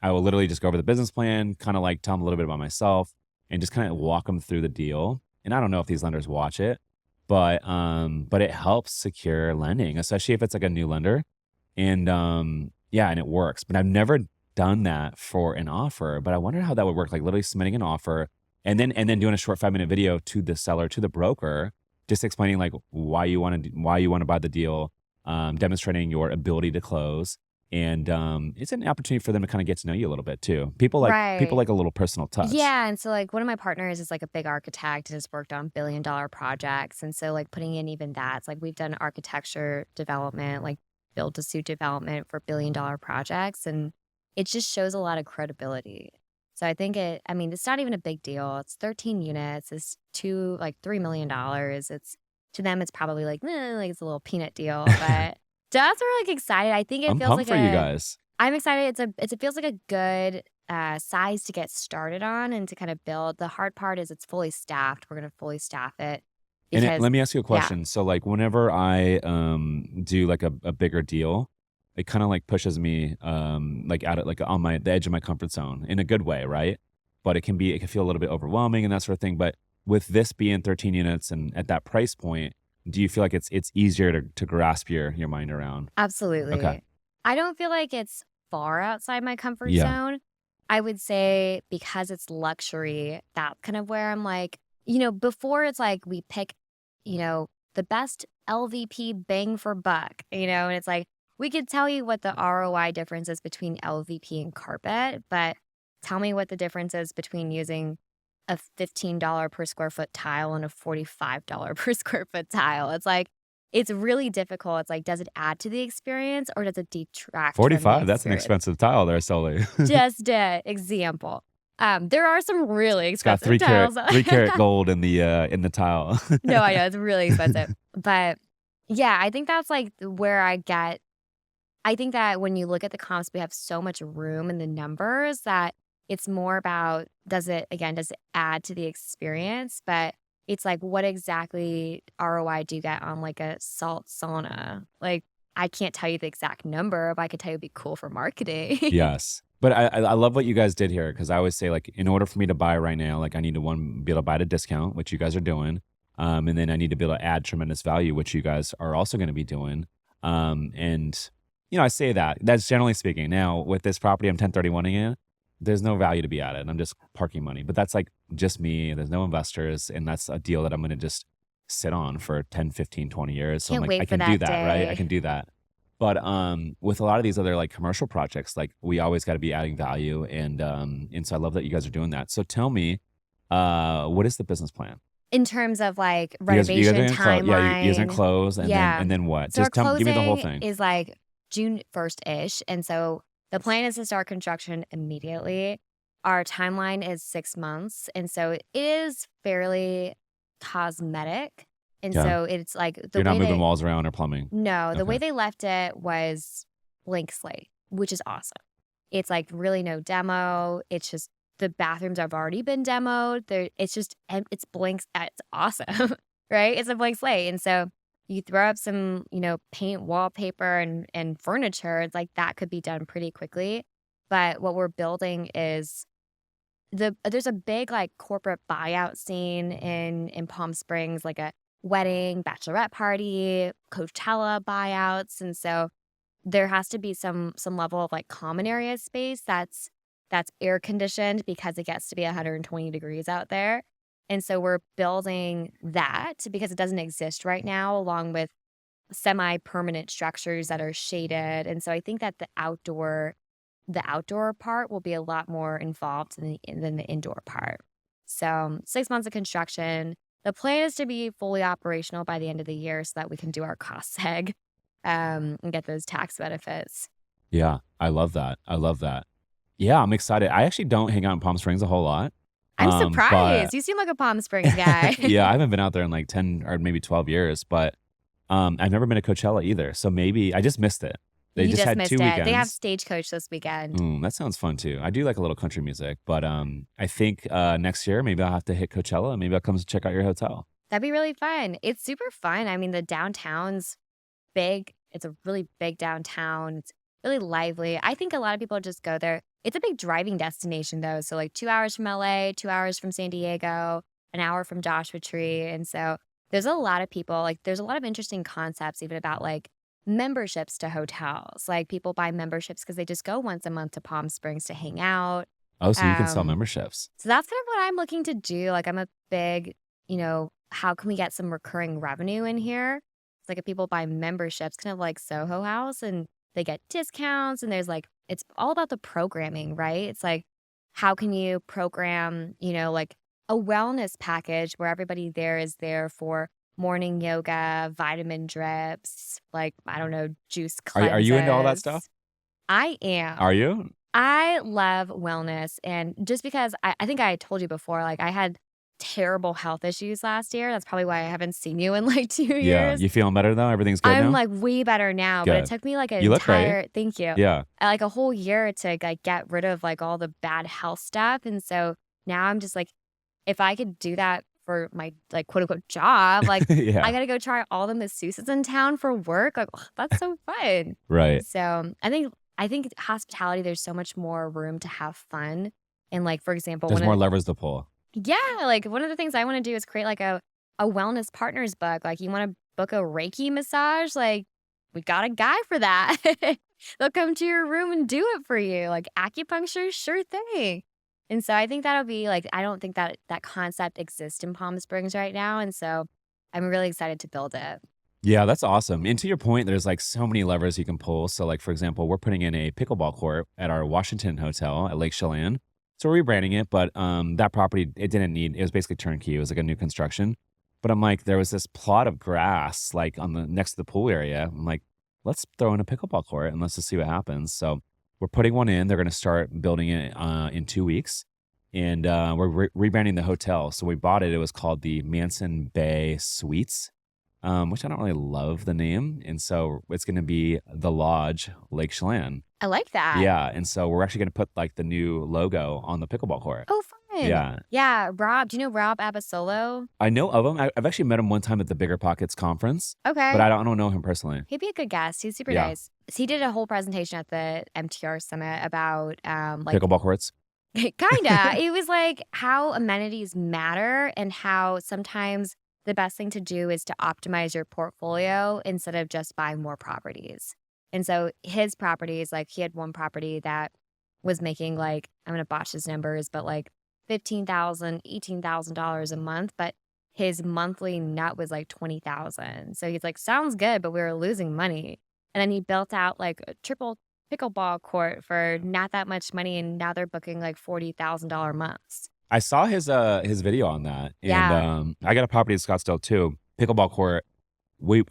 I will literally just go over the business plan, kind of like tell them a little bit about myself and just kind of walk them through the deal. And I don't know if these lenders watch it, but it helps secure lending, especially if it's like a new lender. And and it works. But I've never done that for an offer. But I wonder how that would work. Like literally submitting an offer and then doing a short 5-minute video to the seller, to the broker, just explaining like why you want to buy the deal, demonstrating your ability to close. And it's an opportunity for them to kind of get to know you a little bit too. People like a little personal touch. Yeah. And so like one of my partners is like a big architect and has worked on billion-dollar projects. And so like putting in even that, it's like we've done architecture development, like build to suit development for billion-dollar projects. And it just shows a lot of credibility. So I think it's not even a big deal. It's 13 units. It's $3 million. It's to them, it's probably like it's a little peanut deal, but to us, we're like excited. I think it I'm feels pumped like for you guys. I'm excited. It feels like a good size to get started on and to kind of build. The hard part is it's fully staffed. We're gonna fully staff it And because let me ask you a yeah, question. So like whenever I do like a bigger deal, it kind of like pushes me like out of like on the edge of my comfort zone in a good way, right? But it can feel a little bit overwhelming and that sort of thing. But with this being 13 units and at that price point, do you feel like it's easier to grasp your mind around? Okay. absolutely. I don't feel like it's far outside my comfort Yeah. zone. I would say because it's luxury, that's kind of where I'm like, before it's like we pick, the best LVP bang for buck, and it's like we could tell you what the ROI difference is between LVP and carpet, but tell me what the difference is between using a $15 per square foot tile and a $45 per square foot tile. It's like, it's really difficult. It's like, does it add to the experience or does it detract from the 45, that's an experience? expensive tile there, Sully. Just an example. There are some really It's got expensive tiles. 3 carat gold in the tile. No, I know it's really expensive. But yeah, I think that's like where I think that when you look at the comps, we have so much room in the numbers that it's more about does it add to the experience? But it's like, what exactly ROI do you get on like a salt sauna? Like, I can't tell you the exact number, but I could tell you it'd be cool for marketing. Yes. But I love what you guys did here because I always say like in order for me to buy right now, like I need to be able to buy at a discount, which you guys are doing, and then I need to be able to add tremendous value, which you guys are also going to be doing. And I say that's generally speaking. Now with this property, I'm 1031ing it. There's no value to be added. I'm just parking money, but that's like just me. There's no investors, and that's a deal that I'm going to just sit on for 10, 15, 20 years. So I'm Can't like, I wait for can do that that, right? I day. can do that. But with a lot of these other like commercial projects, like we always got to be adding value, and so I love that you guys are doing that. So tell me, what is the business plan? In terms of like You guys are renovation gonna close, yeah, you guys are gonna timeline, close, and then yeah. what? So our Just give me the whole closing thing. is like June 1st-ish. And so the plan is to start construction immediately. Our timeline is 6 months. And so it is fairly cosmetic. And Yeah, so it's like you're not moving walls around or plumbing. the Okay. way they left it was blank slate, which is awesome. It's like really no demo. It's just the bathrooms have already been demoed. It's just it's blank. It's awesome, right? It's a blank slate, and so you throw up some paint, wallpaper, and furniture. It's like that could be done pretty quickly. But what we're building is there's a big like corporate buyout scene in Palm Springs, like a wedding, bachelorette party, Coachella buyouts, and so there has to be some level of like common area space that's air conditioned because it gets to be 120 degrees out there. And so we're building that because it doesn't exist right now, along with semi-permanent structures that are shaded. And so I think that the outdoor part will be a lot more involved than the indoor part. So 6 months of construction. The plan is to be fully operational by the end of the year so that we can do our cost seg and get those tax benefits. Yeah, I love that. I love that. Yeah, I'm excited. I actually don't hang out in Palm Springs a whole lot, I'm but surprised. You seem like a Palm Springs guy. yeah, I haven't been out there in like 10 or maybe 12 years, but I've never been to Coachella either. So maybe I just missed it. They You just just had two missed it. They have weekends. Stagecoach this weekend. That sounds fun too. I do like a little country music, but I think next year maybe I'll have to hit Coachella and maybe I'll come check out your hotel. That'd be really fun. It's super fun. I mean, the downtown's big. It's a really big downtown. It's really lively. I think a lot of people just go there. It's a big driving destination though. So like 2 hours from LA, 2 hours from San Diego, an hour from Joshua Tree. And so there's a lot of people, like there's a lot of interesting concepts even about like memberships to hotels. Like people buy memberships because they just go once a month to Palm Springs to hang out. Oh, so you can sell Um, memberships. so that's kind of what I'm looking to do. Like I'm a big, how can we get some recurring revenue in here? It's like if people buy memberships, kind of like Soho House, and they get discounts, and there's like it's all about the programming, right? It's like how can you program, like a wellness package where everybody there is there for morning yoga, vitamin drips, like I don't know, juice Are you into all that stuff? cleanses. I am. Are you? I love wellness. And just because I think I told you before, like I had terrible health issues last year. That's probably why I haven't seen you in like 2 Yeah. years. You feeling better though? Everything's good I'm now? like way better now, but it Good. took me like an You look great. entire thank you. Yeah. Like a whole year to like get rid of like all the bad health stuff. And so now I'm just like, if I could do that for my like quote unquote job, like I Yeah. gotta go try all the masseuses in town for work. Like ugh, that's so fun. Right. So I think hospitality, there's so much more room to have fun. And like, for example, There's more levers to pull. yeah, like one of the things I want to do is create like a wellness partners book. Like you want to book a Reiki massage, like we got a guy for that. They'll come to your room and do it for you. Like acupuncture, sure thing. And so I think that'll be like I don't think that that concept exists in Palm Springs right now, and so I'm really excited to build it. Yeah, that's awesome. And to your point, there's like so many levers you can pull. So, like, for example, we're putting in a pickleball court at our Washington hotel at Lake Chelan. So we're rebranding it, but that property, it was basically turnkey. It was like a new construction. But I'm like, there was this plot of grass like on the next to the pool area. I'm like, let's throw in a pickleball court and let's just see what happens. So we're putting one in. They're going to start building it in 2 weeks. And we're rebranding the hotel. So we bought it. It was called the Manson Bay Suites, which I don't really love the name. And so it's going to be the Lodge Lake Chelan. I like that. Yeah. And so we're actually going to put like the new logo on the pickleball court. Oh, fun. Yeah. Yeah, Rob. Do you know Rob Abasolo? I know of him. I've actually met him one time at the Bigger Pockets conference, Okay. but I don't know him personally. He'd be a good guest. He's super Yeah. nice. So he did a whole presentation at the MTR Summit about like Pickleball courts. kinda. It was like how amenities matter and how sometimes the best thing to do is to optimize your portfolio instead of just buying more properties. And so his properties, like he had one property that was making like, I'm gonna botch his numbers, but like $15,000, $18,000 a month, but his monthly nut was like 20,000. So he's like, sounds good, but we were losing money. And then he built out like a triple pickleball court for not that much money, and now they're booking like $40,000 months. I saw his video on that, and Yeah. I got a property in Scottsdale too. Pickleball court.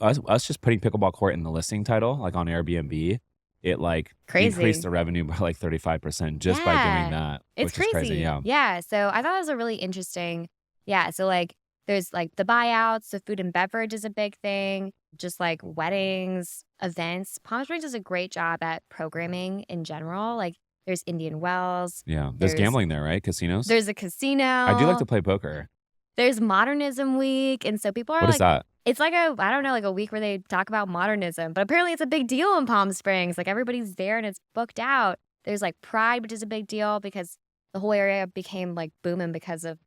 Us just putting pickleball court in the listing title, like on Airbnb, it like increased Crazy. the revenue by like 35% just by doing Yeah. that, It's which is crazy. crazy. Yeah. Yeah. So I thought it was a really interesting. Yeah. So like there's like the buyouts, the food and beverage is a big thing, just like weddings, events. Palm Springs does a great job at programming in general. Like there's Indian Wells, Yeah. There's there's gambling there, right? Casinos. there's a I do like casino, to play poker. there's Modernism Week. And so people are What is like, that? it's like I don't know, like a week where they talk about modernism, but apparently it's a big deal in Palm Springs. Like everybody's there and it's booked out. There's like Pride, which is a big deal because the whole area became like booming because of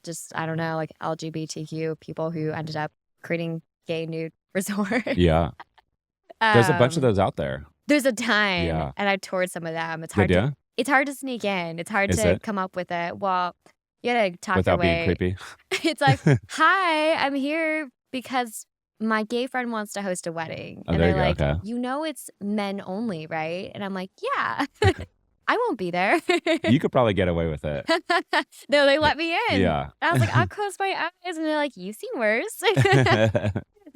just, I don't know, like LGBTQ people who ended up creating gay nude resort. Yeah. There's a bunch of Um, those out there. there's a ton, Yeah. and I toured some of them. Good, yeah? It's hard to sneak in. It's hard Is to it? come up with it. Well, you gotta talk your Without being way. creepy. It's like, hi, I'm here because my gay friend wants to host a wedding. Oh, And there you they're go. like, Okay. you know, it's men only, right? And I'm like, yeah, I won't be there. You could probably get away with it. No, they let me in. Yeah. I was like, I'll close my eyes. And they're like, you've seen worse.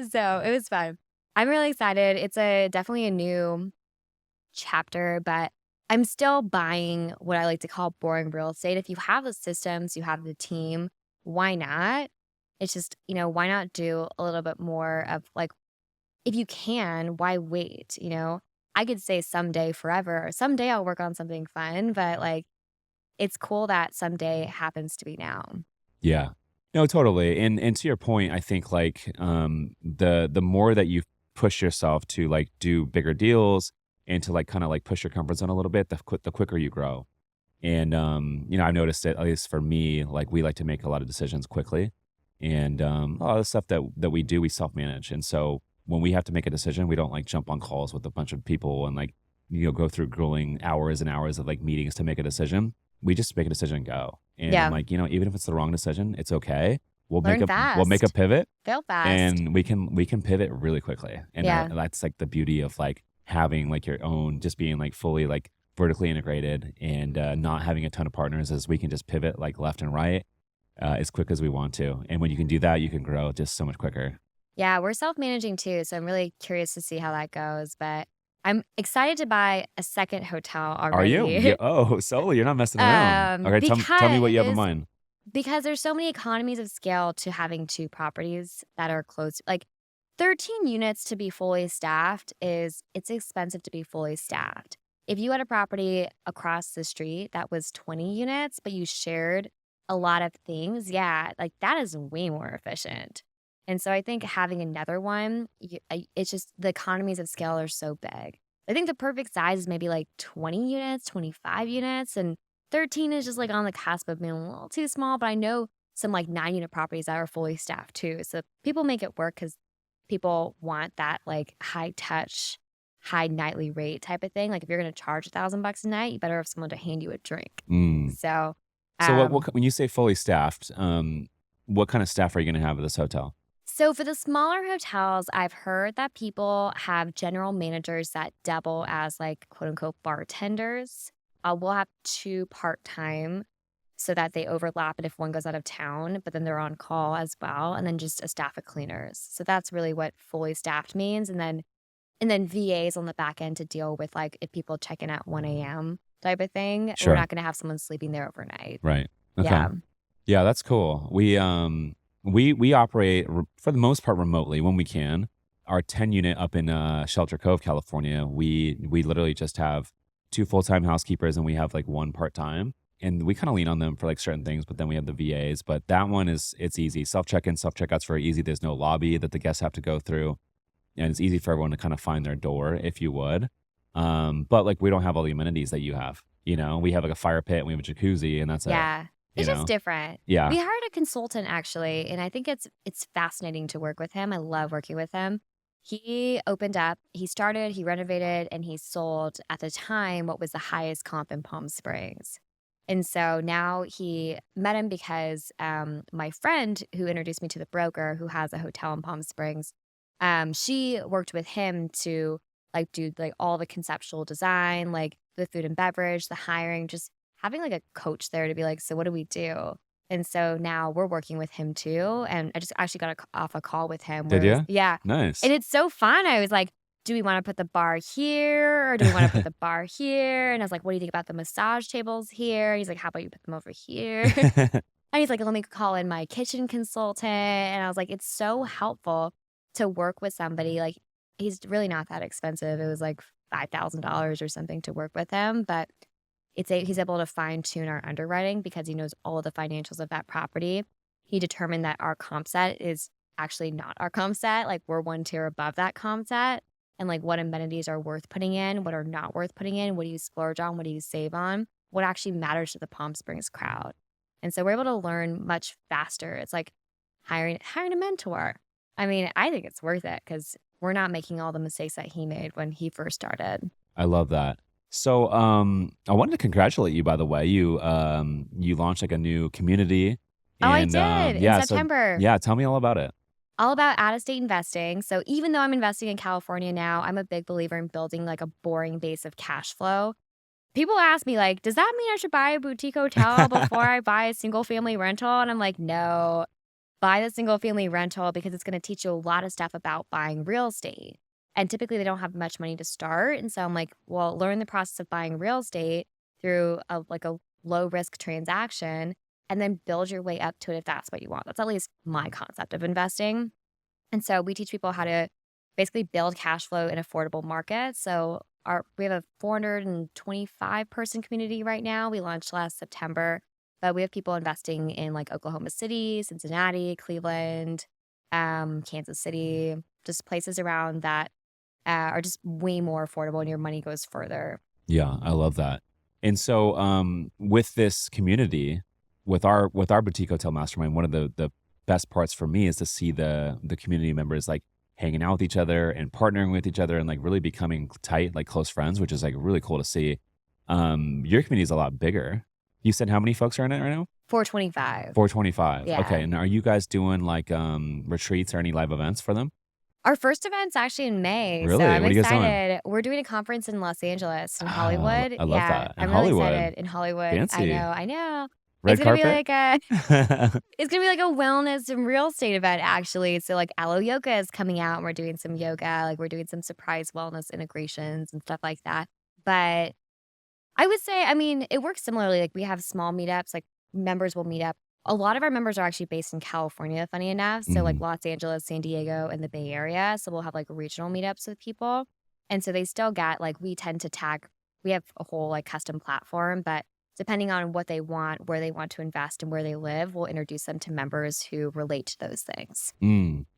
So it was fun. I'm really excited. It's definitely a new chapter, but I'm still buying what I like to call boring real estate. If you have the systems, you have the team, why not? It's just, why not do a little bit more of like, if you can, why wait? I could say someday forever, or someday I'll work on something fun, but like, it's cool that someday happens to be now. Yeah. No, totally. And to your point, I think like the more that you push yourself to like do bigger deals and to like kind of like push your comfort zone a little bit, the quicker you grow. And I've noticed it, at least for me, like we like to make a lot of decisions quickly. And a lot of the stuff that we do, we self-manage. And so when we have to make a decision, we don't like jump on calls with a bunch of people and like go through grueling hours and hours of like meetings to make a decision. We just make a decision and go. And I'm Yeah. like, even if it's the wrong decision, it's okay. We'll Learn make a fast. pivot, Fail fast. and we can pivot really quickly. And Yeah. that's like the beauty of like having like your own, just being like fully like vertically integrated and not having a ton of partners, is we can just pivot like left and right as quick as we want to. And when you can do that, you can grow just so much quicker. Yeah, we're self-managing too, so I'm really curious to see how that goes. But I'm excited to buy a second hotel Are you? already. Oh, Soli, you're not messing around. Okay, tell me what you have in Because mind. Because there's so many economies of scale to having 2 properties that are close. Like, 13 units to be fully staffed it's expensive to be fully staffed. If you had a property across the street that was 20 units, but you shared a lot of things, yeah, like, that is way more efficient. And so I think having another one, it's just the economies of scale are so big. I think the perfect size is maybe, like, 20 units, 25 units, and 13 is just, like, on the cusp of being a little too small, but I know some, like, 9-unit properties that are fully staffed too, so people make it work because people want that, like, high touch, high nightly rate type of thing. Like, if you're gonna charge $1,000 a night, you better have someone to hand you a drink. Mm. So, So um when you say fully staffed, what kind of staff are you going to have at this hotel? so for the smaller hotels, I've heard that people have general managers that double as, like, quote, unquote, "bartenders." We'll have 2 part-time so that they overlap, and if one goes out of town, but then they're on call as well, and then just a staff of cleaners. So that's really what fully staffed means, and then VAs on the back end to deal with, like, if people check in at 1 a.m. type of thing. We're Sure. not gonna have someone sleeping there overnight. Right. Okay. Yeah. Yeah, that's cool. We operate for the most part remotely when we can. Our 10 unit up in Shelter Cove, California, we literally just have 2 full-time housekeepers and we have like 1 part-time. And we kind of lean on them for like certain things, but then we have the VAs. But that one it's easy. Self check-in, self checkout's very easy. There's no lobby that the guests have to go through. And it's easy for everyone to kind of find their door if you would. But like we don't have all the amenities that you have. You know, we have like a fire pit and we have a jacuzzi and that's it. Yeah. You It's just know? different. Yeah. We hired a consultant actually, and I think it's fascinating to work with him. I love working with him. He opened up, he started, he renovated, and he sold at the time what was the highest comp in Palm Springs. And so now he met him because my friend who introduced me to the broker who has a hotel in Palm Springs, she worked with him to like do like all the conceptual design, like the food and beverage, the hiring, just having like a coach there to be like, so what do we do? And so now we're working with him too. And I just actually got off a call with him Did where you? yeah. And Nice. it's so fun. I was like, do we want to put the bar here or do we want to put the bar here? And I was like, what do you think about the massage tables here? He's like, how about you put them over here? And he's like, let me call in my kitchen consultant. And I was like, it's so helpful to work with somebody. Like, he's really not that expensive. It was like $5,000 or something to work with him. But he's able to fine tune our underwriting because he knows all of the financials of that property. He determined that our comp set is actually not our comp set. Like, we're 1 tier above that comp set. And like, what amenities are worth putting in, what are not worth putting in, what do you splurge on, what do you save on, what actually matters to the Palm Springs crowd. And so we're able to learn much faster. It's like hiring a mentor. I mean, I think it's worth it because we're not making all the mistakes that he made when he first started. I love that. So, I wanted to congratulate you, by the way. You launched like a new community, Oh, I and did in yeah. So September. yeah, tell me all about it. All about out-of-state investing. So even though I'm investing in California now, I'm a big believer in building like a boring base of cash flow. People ask me like, does that mean I should buy a boutique hotel before I buy a single family rental? And I'm like, no, buy the single family rental because it's going to teach you a lot of stuff about buying real estate. And typically they don't have much money to start. And so I'm like, well, learn the process of buying real estate through a low risk transaction and then build your way up to it if that's what you want. That's at least my concept of investing. And so we teach people how to basically build cash flow in affordable markets. So we have a 425 person community right now. We launched last September, but we have people investing in like Oklahoma City, Cincinnati, Cleveland, Kansas City, just places around that are just way more affordable and your money goes further. Yeah, I love that. And so, with this community, with our boutique hotel mastermind, one of the best parts for me is to see the community members like hanging out with each other and partnering with each other and like really becoming tight, like close friends, which is like really cool to see. Your community is a lot bigger. You said how many folks are in it right now? 425. 425. Yeah. Okay. And are you guys doing like retreats or any live events for them? Our first event's actually in May, Really? so I'm What are you guys doing? excited. We're doing a conference in Los Angeles, in Oh, Hollywood. I love Yeah, that. In I'm really Hollywood. excited. In Hollywood. Fancy. I know. Red It's gonna be carpet? like it's gonna be like a wellness and real estate event, actually. So like Aloe Yoga is coming out and we're doing some yoga, like we're doing some surprise wellness integrations and stuff like that. But I would say, I mean, it works similarly. Like we have small meetups, like members will meet up A lot of our members are actually based in California, funny enough. So like Mhm. Los Angeles, San Diego, and the Bay Area. So we'll have like regional meetups with people. And so they still get like we tend to tag, we have a whole like custom platform, but depending on what they want, where they want to invest, and where they live, we'll introduce them to members who relate to those things.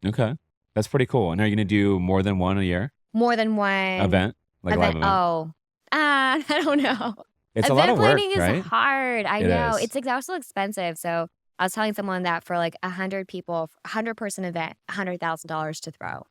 Okay. That's pretty cool. And are you gonna do more than one a year More than one event? Like a live event. event? Oh, I don't know. It's a lot Event of work, planning is right? hard. I It know. is. It's like also expensive. So I was telling someone that for like 100 people, 100-person event, $100,000 to throw.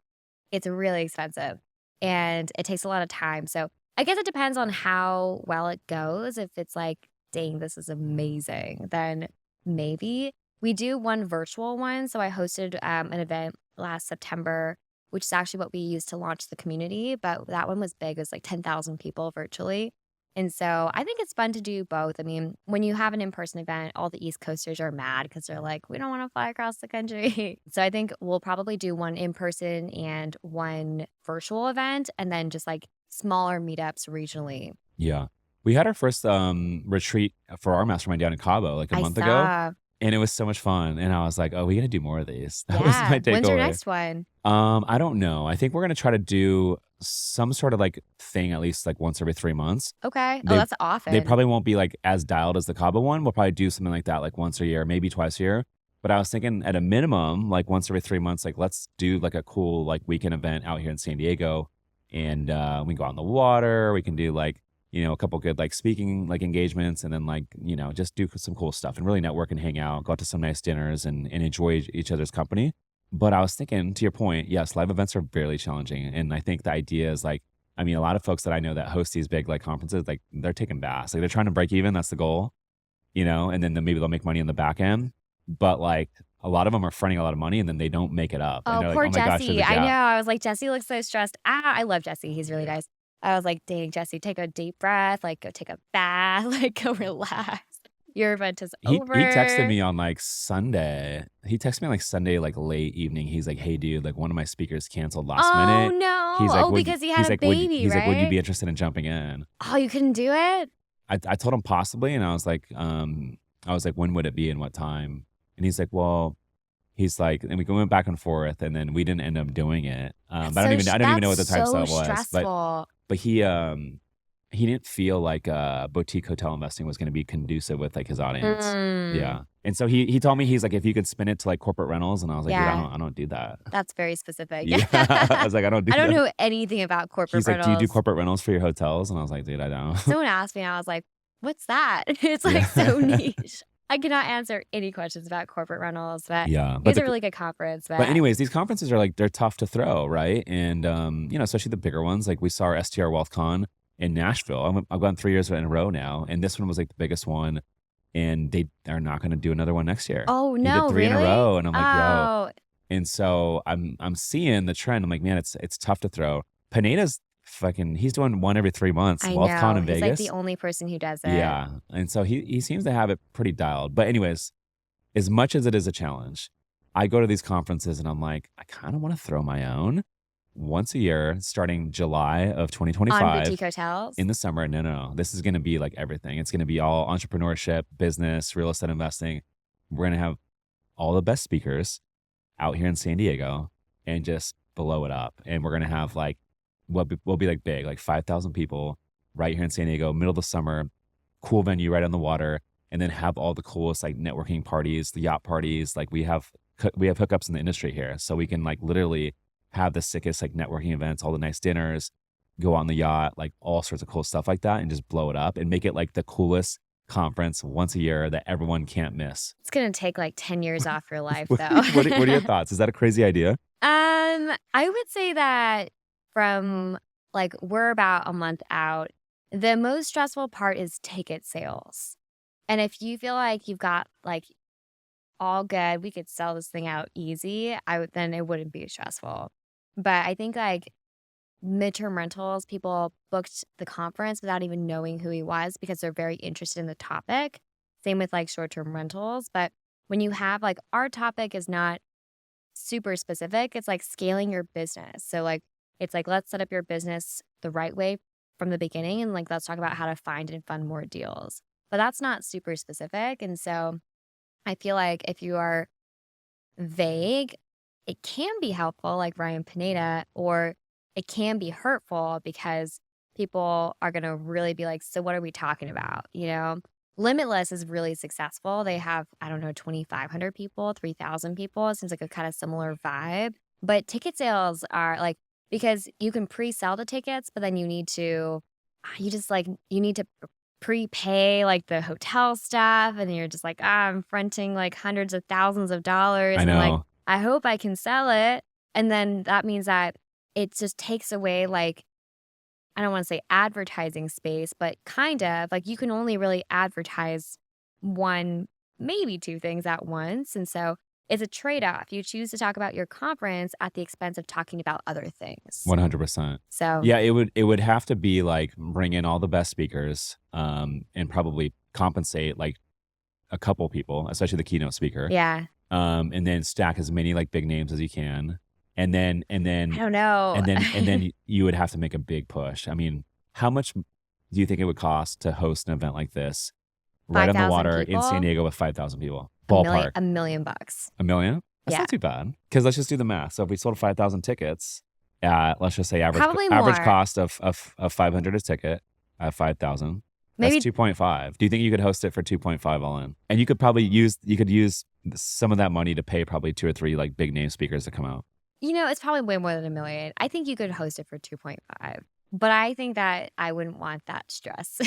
It's really expensive and it takes a lot of time. So I guess it depends on how well it goes. If it's like, dang, this is amazing, then maybe we do one virtual one. So I hosted an event last September, which is actually what we used to launch the community. But that one was big. It was like 10,000 people virtually. And so I think it's fun to do both. I mean, when you have an in-person event, all the East Coasters are mad because they're like, we don't want to fly across the country. So I think we'll probably do one in-person and one virtual event and then just like smaller meetups regionally. Yeah. We had our first retreat for our mastermind down in Cabo like a I month ago, saw. and it was so much fun. And I was like, "Oh, we gotta do more of these." That was Yeah. my When's your takeaway. next one? I don't know. I think we're gonna try to do some sort of like thing at least like once every 3 months. Okay. Oh, They that's they often. probably won't be like as dialed as the Cabo one. We'll probably do something like that like once a year, maybe twice a year. But I was thinking at a minimum, like once every 3 months, like let's do like a cool like weekend event out here in San Diego, and we can go out on the water. We can do like a couple good like speaking like engagements, and then like just do some cool stuff and really network and hang out, go out to some nice dinners and enjoy each other's company. But I was thinking, to your point, yes, live events are really challenging, and I think the idea is like, I mean, a lot of folks that I know that host these big like conferences, like they're taking baths, like they're trying to break even. That's the goal, and then maybe they'll make money in the back end. But like a lot of them are fronting a lot of money and then they don't make it up, and Oh, they're like, poor oh my gosh, there's Jesse. a I know. gap. I was like, Jesse looks so stressed. I love Jesse. He's really nice. I was like, dang, Jesse, take a deep breath, like go take a bath, like go relax. Your event is He texted over. me on like Sunday. He texted me like Sunday, like late evening. He's like, "Hey, dude, like one of my speakers canceled last Oh minute." no. He's like, Oh, "Would you?" because he had a baby, He's like, "Would you right? be interested in jumping in?" Oh, you couldn't do it? I told him possibly, and I was like, "When would it be and what time?" And he's like, "Well," he's like, and we went back and forth, and then we didn't end up doing it. But I don't even know That's what the time so slot was. stressful. But he didn't feel like boutique hotel investing was going to be conducive with like his audience. Mm, Yeah. And so he told me, he's like, if you could spin it to like corporate rentals, and I was like, dude, yeah, I don't do that. that's very specific. Yeah. I was like, I don't do I don't that. know anything about corporate He's like, do you do rentals. corporate rentals for your hotels? And I was like, dude, I don't. Someone asked me, and I was like, what's that? It's like so Yeah. niche. I cannot answer any questions about corporate rentals, but Yeah. it was a really good conference. But But anyways, these conferences are like, they're tough to throw, right? And especially the bigger ones. Like we saw our STR WealthCon in Nashville. I've gone 3 years in a row now, and this one was like the biggest one. And they are not going to do another one next year. oh He did no, 3 in a really? row, and I'm like, yo. Oh, And so I'm seeing the trend. I'm like, man, it's tough to throw. Pineda's he's doing one every 3 months. I WealthCon know. in He's like the Vegas. only person who does it. Yeah. And so he seems to have it pretty dialed. But anyways, as much as it is a challenge, I go to these conferences and I'm like, I kind of want to throw my own once a year starting July of On 2025 boutique hotels. in the summer. No. This is going to be like everything. It's going to be all entrepreneurship, business, real estate investing. We're going to have all the best speakers out here in San Diego and just blow it up. And we're going to have like, we'll be like big, like 5,000 people right here in San Diego, middle of the summer, cool venue right on the water, and then have all the coolest like networking parties, the yacht parties. Like we have hookups in the industry here. So we can like literally have the sickest like networking events, all the nice dinners, go on the yacht, like all sorts of cool stuff like that, and just blow it up and make it like the coolest conference once a year that everyone can't miss. It's gonna take like 10 years off your life What though. are your thoughts? Is that a crazy idea? I would say that from like we're about a month out. The most stressful part is ticket sales. And if you feel like you've got like all good, we could sell this thing out easy, then it wouldn't be stressful. But I think like midterm rentals, people booked the conference without even knowing who he was because they're very interested in the topic. Same with like short-term rentals. But when you have like our topic is not super specific, it's like scaling your business. So like it's like let's set up your business the right way from the beginning and like let's talk about how to find and fund more deals. But that's not super specific. And so I feel like if you are vague, it can be helpful, like Ryan Pineda, or it can be hurtful because people are going to really be like, so what are we talking about? Limitless is really successful. They have, I don't know, 2,500 people, 3,000 people. It seems like a kind of similar vibe. But ticket sales are like, because you can pre-sell the tickets, but then you need to prepay like the hotel stuff, and you're just like, I'm fronting like hundreds of thousands of dollars, I and like, know. I hope I can sell it. And then that means that it just takes away, like, I don't want to say advertising space, but kind of like you can only really advertise one, maybe two things at once. And so it's a trade-off. You choose to talk about your conference at the expense of talking about other things. 100%. So Yeah, it would have to be like bring in all the best speakers, and probably compensate like a couple people, especially the keynote speaker. yeah, And then stack as many like big names as you can. And then I don't know. you would have to make a big push. I mean, how much do you think it would cost to host an event like this right on the 5,000 water in people? San Diego with 5,000 people? Ballpark. $1 million bucks. $1 million? That's Yeah. not too bad. Because let's just do the math. So if we sold 5,000 tickets at, let's just say Probably average more. cost of 500 a ticket at 5,000. Maybe That's 2.5. Do you think you could host it for 2.5 all in? And you could probably use some of that money to pay probably 2 or 3 like big name speakers to come out. it's probably way more than $1 million. I think you could host it for 2.5, but I think that I wouldn't want that stress.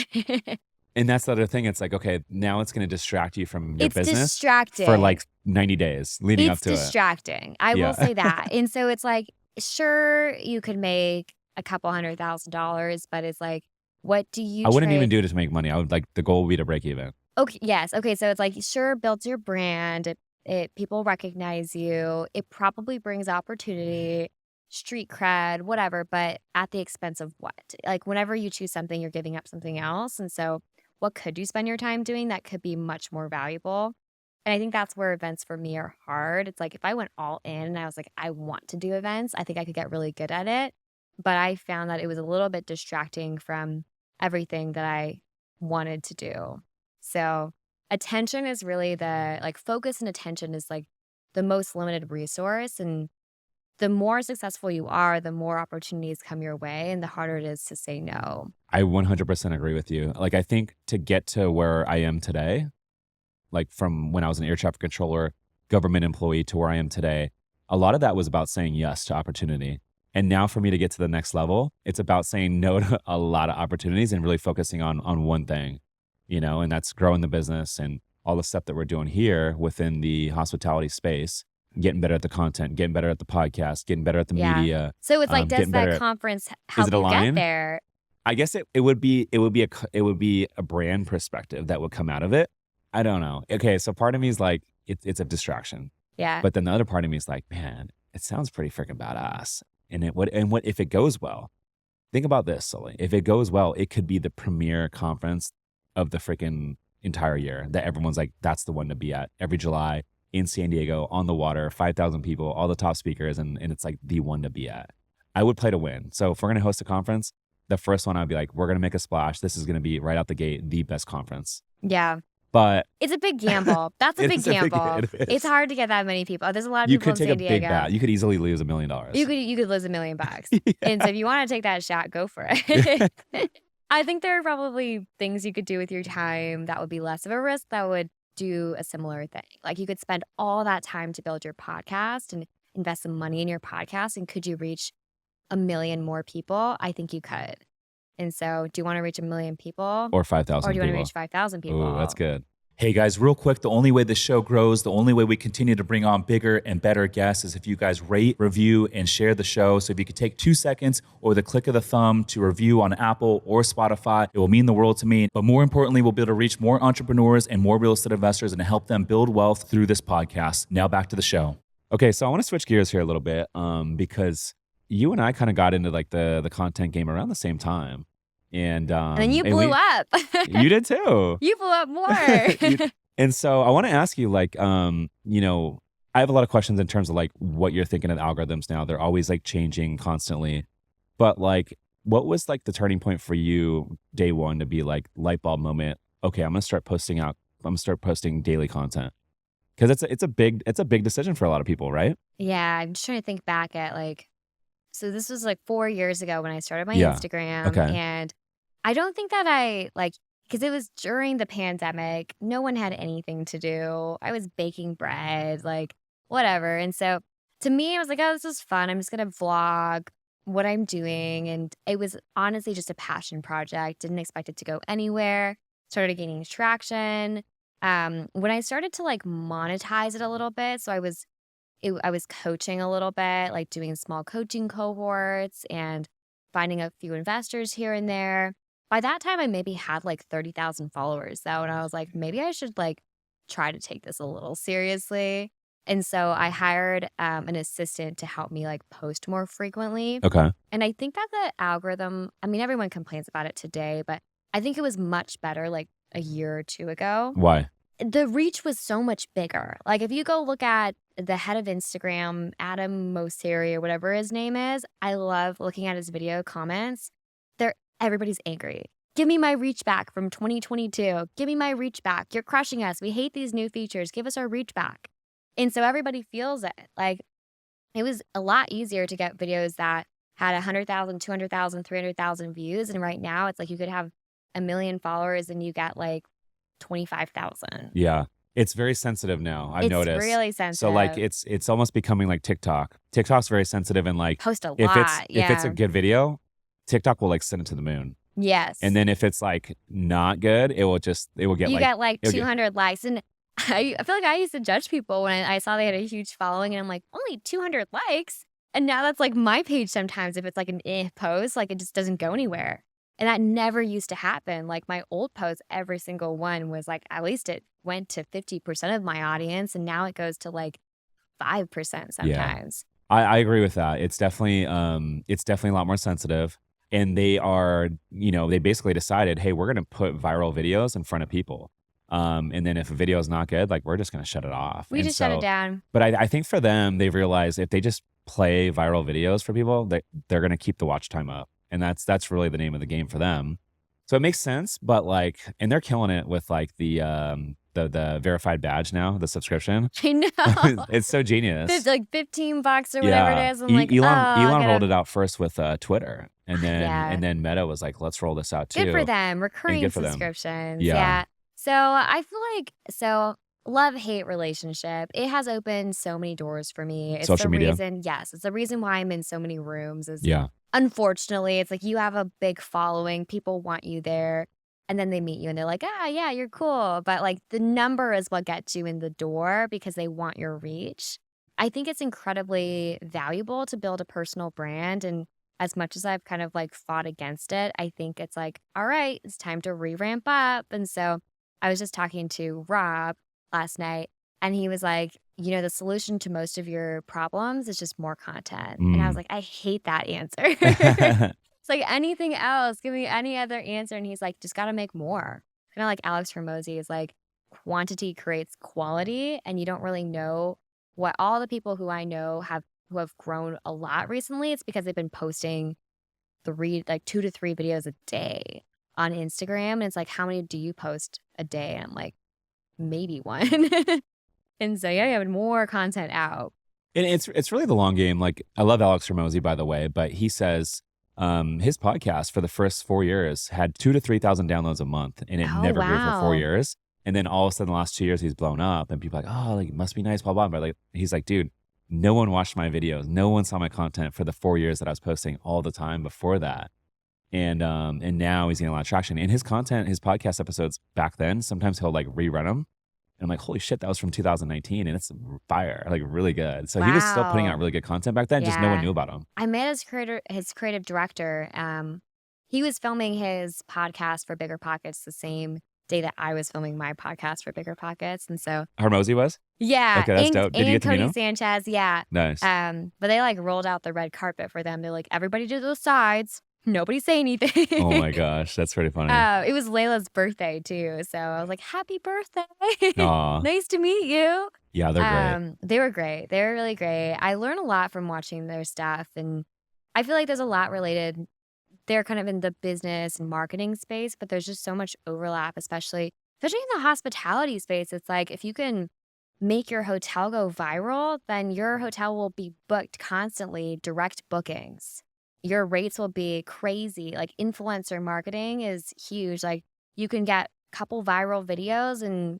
And that's the other thing. It's like, okay, now it's going to distract you from your It's business distracting. for like 90 days leading It's up to it. distracting. I Yeah. will say that. And so it's like, sure, you could make a couple $100,000, but it's like, what do you I wouldn't trade? even do it to make money. I would like the goal would be to break even. Okay, yes. Okay, so it's like, sure, builds your brand. People recognize you. It probably brings opportunity, street cred, whatever, but at the expense of what? Like, whenever you choose something, you're giving up something else. And so what could you spend your time doing that could be much more valuable? And I think that's where events for me are hard. It's like if I went all in and I was like, I want to do events, I think I could get really good at it. But I found that it was a little bit distracting from everything that I wanted to do. So attention is really focus and attention is like the most limited resource. And the more successful you are, the more opportunities come your way and the harder it is to say no. I 100% agree with you. Like, I think to get to where I am today, like from when I was an air traffic controller, government employee to where I am today, a lot of that was about saying yes to opportunity. And now for me to get to the next level, it's about saying no to a lot of opportunities and really focusing on one thing, and that's growing the business and all the stuff that we're doing here within the hospitality space, getting better at the content, getting better at the podcast, getting better at the Yeah. media. So it's like, does getting better that at- conference help it you aligned? get there? I guess it would be a brand perspective that would come out of it. I don't know. Okay, so part of me is like, it's a distraction. Yeah. But then the other part of me is like, man, it sounds pretty freaking badass. And what if it goes well? Think about this, Soli. If it goes well, it could be the premier conference of the freaking entire year that everyone's like, that's the one to be at every July in San Diego on the water, 5,000 people, all the top speakers, and it's like the one to be at. I would play to win. So if we're going to host a conference, the first one I'd be like, we're going to make a splash. This is going to be right out the gate, the best conference. Yeah. But It's a big gamble. That's a It big is a big- gamble. it is. It's hard to get that many people. There's a lot of you people could in take San a Diego. big bet. You could easily lose $1 million. You could lose $1 million. Yeah. And so if you want to take that shot, go for it. I think there are probably things you could do with your time that would be less of a risk that would do a similar thing. Like you could spend all that time to build your podcast and invest some money in your podcast. And could you reach 1 million more people? I think you could. And so do you want to reach 1 million people? Or 5,000 Or do you want to people. reach 5,000 people? Ooh, that's good. Hey guys, real quick, the only way this show grows, the only way we continue to bring on bigger and better guests is if you guys rate, review, and share the show. So if you could take 2 seconds or the click of the thumb to review on Apple or Spotify, it will mean the world to me. But more importantly, we'll be able to reach more entrepreneurs and more real estate investors and help them build wealth through this podcast. Now back to the show. Okay, so I want to switch gears here a little bit because you and I kind of got into like the content game around the same time. And then you blew up. You did too. You blew up more. And so I want to ask you, like, I have a lot of questions in terms of like what you're thinking of the algorithms now. They're always like changing constantly. But like, what was like the turning point for you day one to be like light bulb moment? Okay, I'm gonna start posting daily content. Because it's a big decision for a lot of people, right? Yeah, I'm just trying to think back at like, so this was like 4 years ago when I started my Yeah. Instagram, Okay. and I don't think that I like, because it was during the pandemic. No one had anything to do. I was baking bread, like whatever. And so to me, I was like, oh, this is fun. I'm just gonna vlog what I'm doing, and it was honestly just a passion project. Didn't expect it to go anywhere. Started gaining traction. When I started to like monetize it a little bit, so I was coaching a little bit, like doing small coaching cohorts and finding a few investors here and there. By that time, I maybe had like 30,000 followers though. And I was like, maybe I should like try to take this a little seriously. And so I hired an assistant to help me like post more frequently. Okay. And I think that the algorithm, I mean, everyone complains about it today, but I think it was much better like a year or two ago. Why? The reach was so much bigger. Like if you go look at the head of Instagram, Adam Mosseri or whatever his name is, I love looking at his video comments. Everybody's angry. Give me my reach back from 2022. Give me my reach back. You're crushing us. We hate these new features. Give us our reach back. And so everybody feels it. Like it was a lot easier to get videos that had 100,000, 200,000, 300,000 views. And right now it's like you could have 1 million followers and you get like 25,000. Yeah. It's very sensitive now. I've It's noticed. really So like sensitive. it's almost becoming like TikTok. TikTok's very sensitive, and like Post a if lot. it's a Yeah. good video, TikTok will like send it to the moon. Yes. And then if it's like not good, it will get You like get like it'll get 200 likes. And I feel like I used to judge people when I saw they had a huge following, and I'm like, only 200 likes? And now that's like my page sometimes. If it's like an post, like it just doesn't go anywhere. And that never used to happen. Like my old posts, every single one was like, at least it went to 50% of my audience. And now it goes to like 5% yeah. sometimes. I agree with that. It's definitely a lot more sensitive. And they are, they basically decided, hey, we're gonna put viral videos in front of people. And then if a video is not good, like we're just gonna shut it off. We And just shut it so, down. but I think for them, they've realized if they just play viral videos for people, they're gonna keep the watch time up. And that's really the name of the game for them. So it makes sense, but like, and they're killing it with like the verified badge now, the subscription. I know. It's so genius. It's like $15 or whatever it is. I'm like, Elon rolled it out first with Twitter, and Yeah. then Meta was like, let's roll this out too. Good for them. Recurring good for them. subscriptions. Yeah. Yeah. So I feel like, love-hate relationship. It has opened so many doors for me. It's Social the media. reason, yes, it's the reason why I'm in so many rooms is Yeah. unfortunately, it's like you have a big following, people want you there, and then they meet you and they're like, yeah, you're cool. But like the number is what gets you in the door because they want your reach. I think it's incredibly valuable to build a personal brand. And as much as I've kind of like fought against it, I think it's like, all right, it's time to re-ramp up. And so I was just talking to Rob last night, and he was like, the solution to most of your problems is just more content. And I was like, I hate that answer. It's like anything else, give me any other answer. And he's like, just got to make more. Kind of like Alex Hormozy is like, quantity creates quality. And you don't really know what all the people who I know who have grown a lot recently. It's because they've been posting 2 to 3 videos a day on Instagram. And it's like, how many do you post a day? And I'm like, maybe 1. And so, yeah, having more content out. And it's really the long game. Like I love Alex Hormozy, by the way, but he says his podcast for the first 4 years had 2,000 to 3,000 downloads a month, and it never grew for 4 wow. years. And then all of a sudden, the last 2 years, he's blown up, and people are like, oh, like it must be nice, blah blah. But like he's like, dude, no one watched my videos, no one saw my content for the 4 years that I was posting all the time before that. And now he's getting a lot of traction. And his content, his podcast episodes back then, sometimes he'll like rerun them. And I'm like, holy shit, that was from 2019 and it's fire, like really good. So he was still putting out Wow. really good content back then, just no one Yeah. knew about him. I met his creative director. He was filming his podcast for Bigger Pockets the same day that I was filming my podcast for Bigger Pockets. And so, Hormozy was? yeah, Okay, that's and, dope. Did you and get to meet Cody him? Sanchez, yeah. Nice. But they like rolled out the red carpet for them. They're like, everybody to those sides. Nobody say anything. Oh my gosh, that's pretty funny. It was Layla's birthday too. So I was like, happy birthday. Aw. Nice to meet you. Yeah, they're great. They were great. They were really great. I learned a lot from watching their stuff. And I feel like there's a lot related. They're kind of in the business and marketing space, but there's just so much overlap, especially in the hospitality space. It's like if you can make your hotel go viral, then your hotel will be booked constantly, direct bookings. Your rates will be crazy. Like influencer marketing is huge. Like you can get a couple viral videos and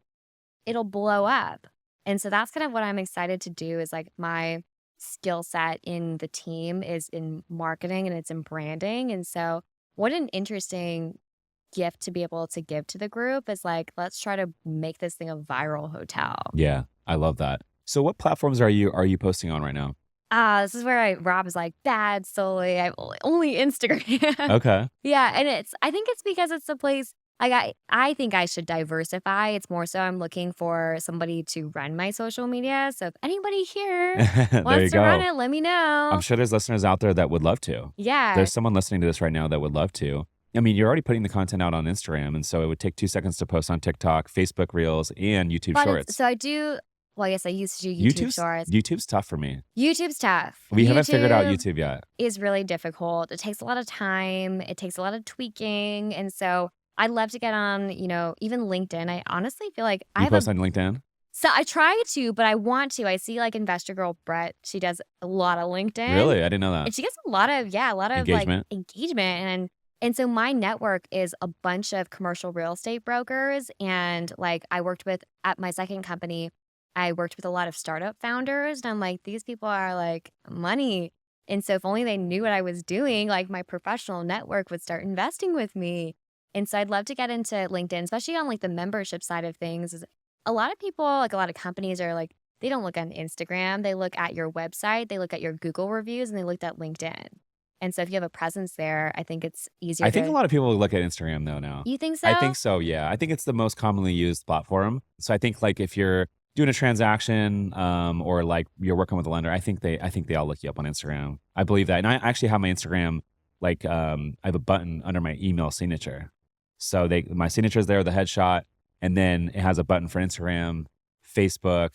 it'll blow up. And so that's kind of what I'm excited to do is like my skill set in the team is in marketing and it's in branding. And so what an interesting gift to be able to give to the group is like, let's try to make this thing a viral hotel. Yeah, I love that. So what platforms are you posting on right now? This is where Rob is like, bad Soli. I only Instagram. Okay. Yeah. And I think it's because it's the place like I think I should diversify. It's more so I'm looking for somebody to run my social media. So if anybody here There you wants to run go. it, let me I'm know. sure there's listeners out there that would love to. Yeah. There's someone listening to this right now that would love to. I mean, you're already putting the content out on Instagram, and so it would take 2 seconds to post on TikTok, Facebook Reels, and YouTube But Shorts. so I do, well, I guess I used to do YouTube Shorts. YouTube's tough for me. YouTube's tough. We haven't figured out YouTube yet. Is really difficult. It takes a lot of time. It takes a lot of tweaking. And so I'd love to get on, even LinkedIn. I honestly feel like You post on LinkedIn? So I try to, but I want to. I see like Investor Girl Brett. She does a lot of LinkedIn. Really? I didn't know that. And she gets a lot of Engagement. like engagement. And so my network is a bunch of commercial real estate brokers. And like I worked with at my second company, I worked with a lot of startup founders. And I'm like, these people are like money. And so if only they knew what I was doing, like my professional network would start investing with me. And so I'd love to get into LinkedIn, especially on like the membership side of things. A lot of people, like a lot of companies are like, they don't look on Instagram. They look at your website, they look at your Google reviews, and they looked at LinkedIn. And so if you have a presence there, I think it's easier. I think a lot of people look at Instagram though now. You think so? I think so, yeah. I think it's the most commonly used platform. So I think like if you're doing a transaction or like you're working with a lender, I think they all look you up on Instagram. I believe that. And I actually have my Instagram, like I have a button under my email signature. So my signature is there, the headshot, and then it has a button for Instagram, Facebook,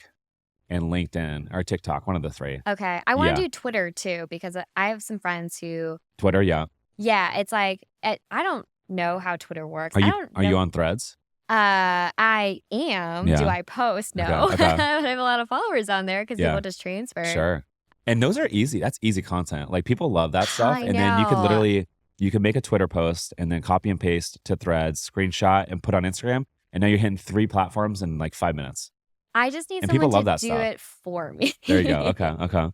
and LinkedIn or TikTok, one of the three. Okay. I want Yeah. to do Twitter too, because I have some friends who, Twitter, yeah. yeah, it's like, I don't know how Twitter works. Are you on Threads? I am. Yeah. Do I post? No. Okay. I have a lot of followers on there because Yeah. people just transfer. Sure. And those are easy. That's easy content. Like people love that stuff. I And then you could know. literally, you can make a Twitter post and then copy and paste to Threads, screenshot and put on Instagram. And now you're hitting 3 platforms in like 5 minutes. I just need And people someone love to that do stuff. it for me. There you go. Okay.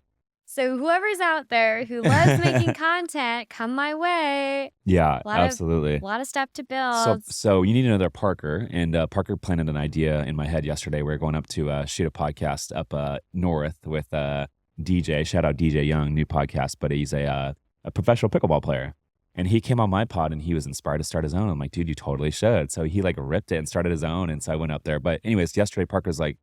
So whoever's out there who loves making content, come my way. Yeah, A lot of- absolutely. A lot of stuff to build. So you need another Parker, and Parker planted an idea in my head yesterday. We are going up to shoot a podcast up north with DJ. Shout out DJ Young, new podcast, but he's a professional pickleball player. And he came on my pod and he was inspired to start his own. I'm like, dude, you totally should. So he like ripped it and started his own. And so I went up there. But anyways, yesterday Parker's like,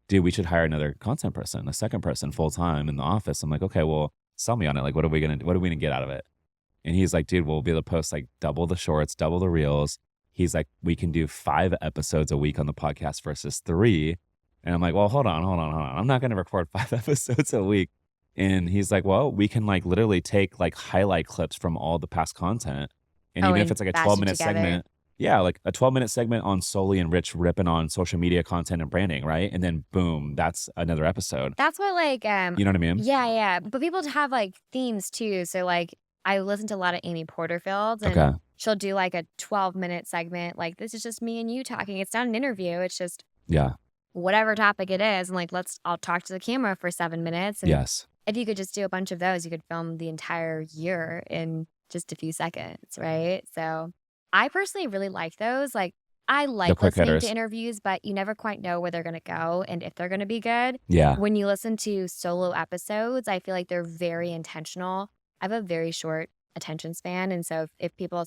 dude, we should hire another content person, a second person full time in the office. I'm like, okay, well, sell me on it. Like, what are we gonna get out of it? And he's like, dude, we'll be able to post like double the shorts, double the reels. He's like, we can do 5 episodes a week on the podcast versus 3. And I'm like, well, hold on. I'm not gonna record 5 episodes a week. And he's like, well, we can like literally take like highlight clips from all the past content. And even if it's like a mash it 12-minute together. segment, yeah, like a 12-minute segment on Soli and Rich ripping on social media content and branding, right? And then boom, that's another episode. That's what like You know what I mean? yeah. But people have like themes too. So like I listen to a lot of Amy Porterfield's and Okay. she'll do like a 12-minute segment. Like this is just me and you talking. It's not an interview. It's just Yeah. whatever topic it is. And like I'll talk to the camera for 7 minutes. And Yes. if you could just do a bunch of those, you could film the entire year in just a few seconds, right? So I personally really like those. Like I like quick listening hitters. to interviews, but you never quite know where they're going to go and if they're going to be good. Yeah. When you listen to solo episodes, I feel like they're very intentional. I have a very short attention span. And so if people,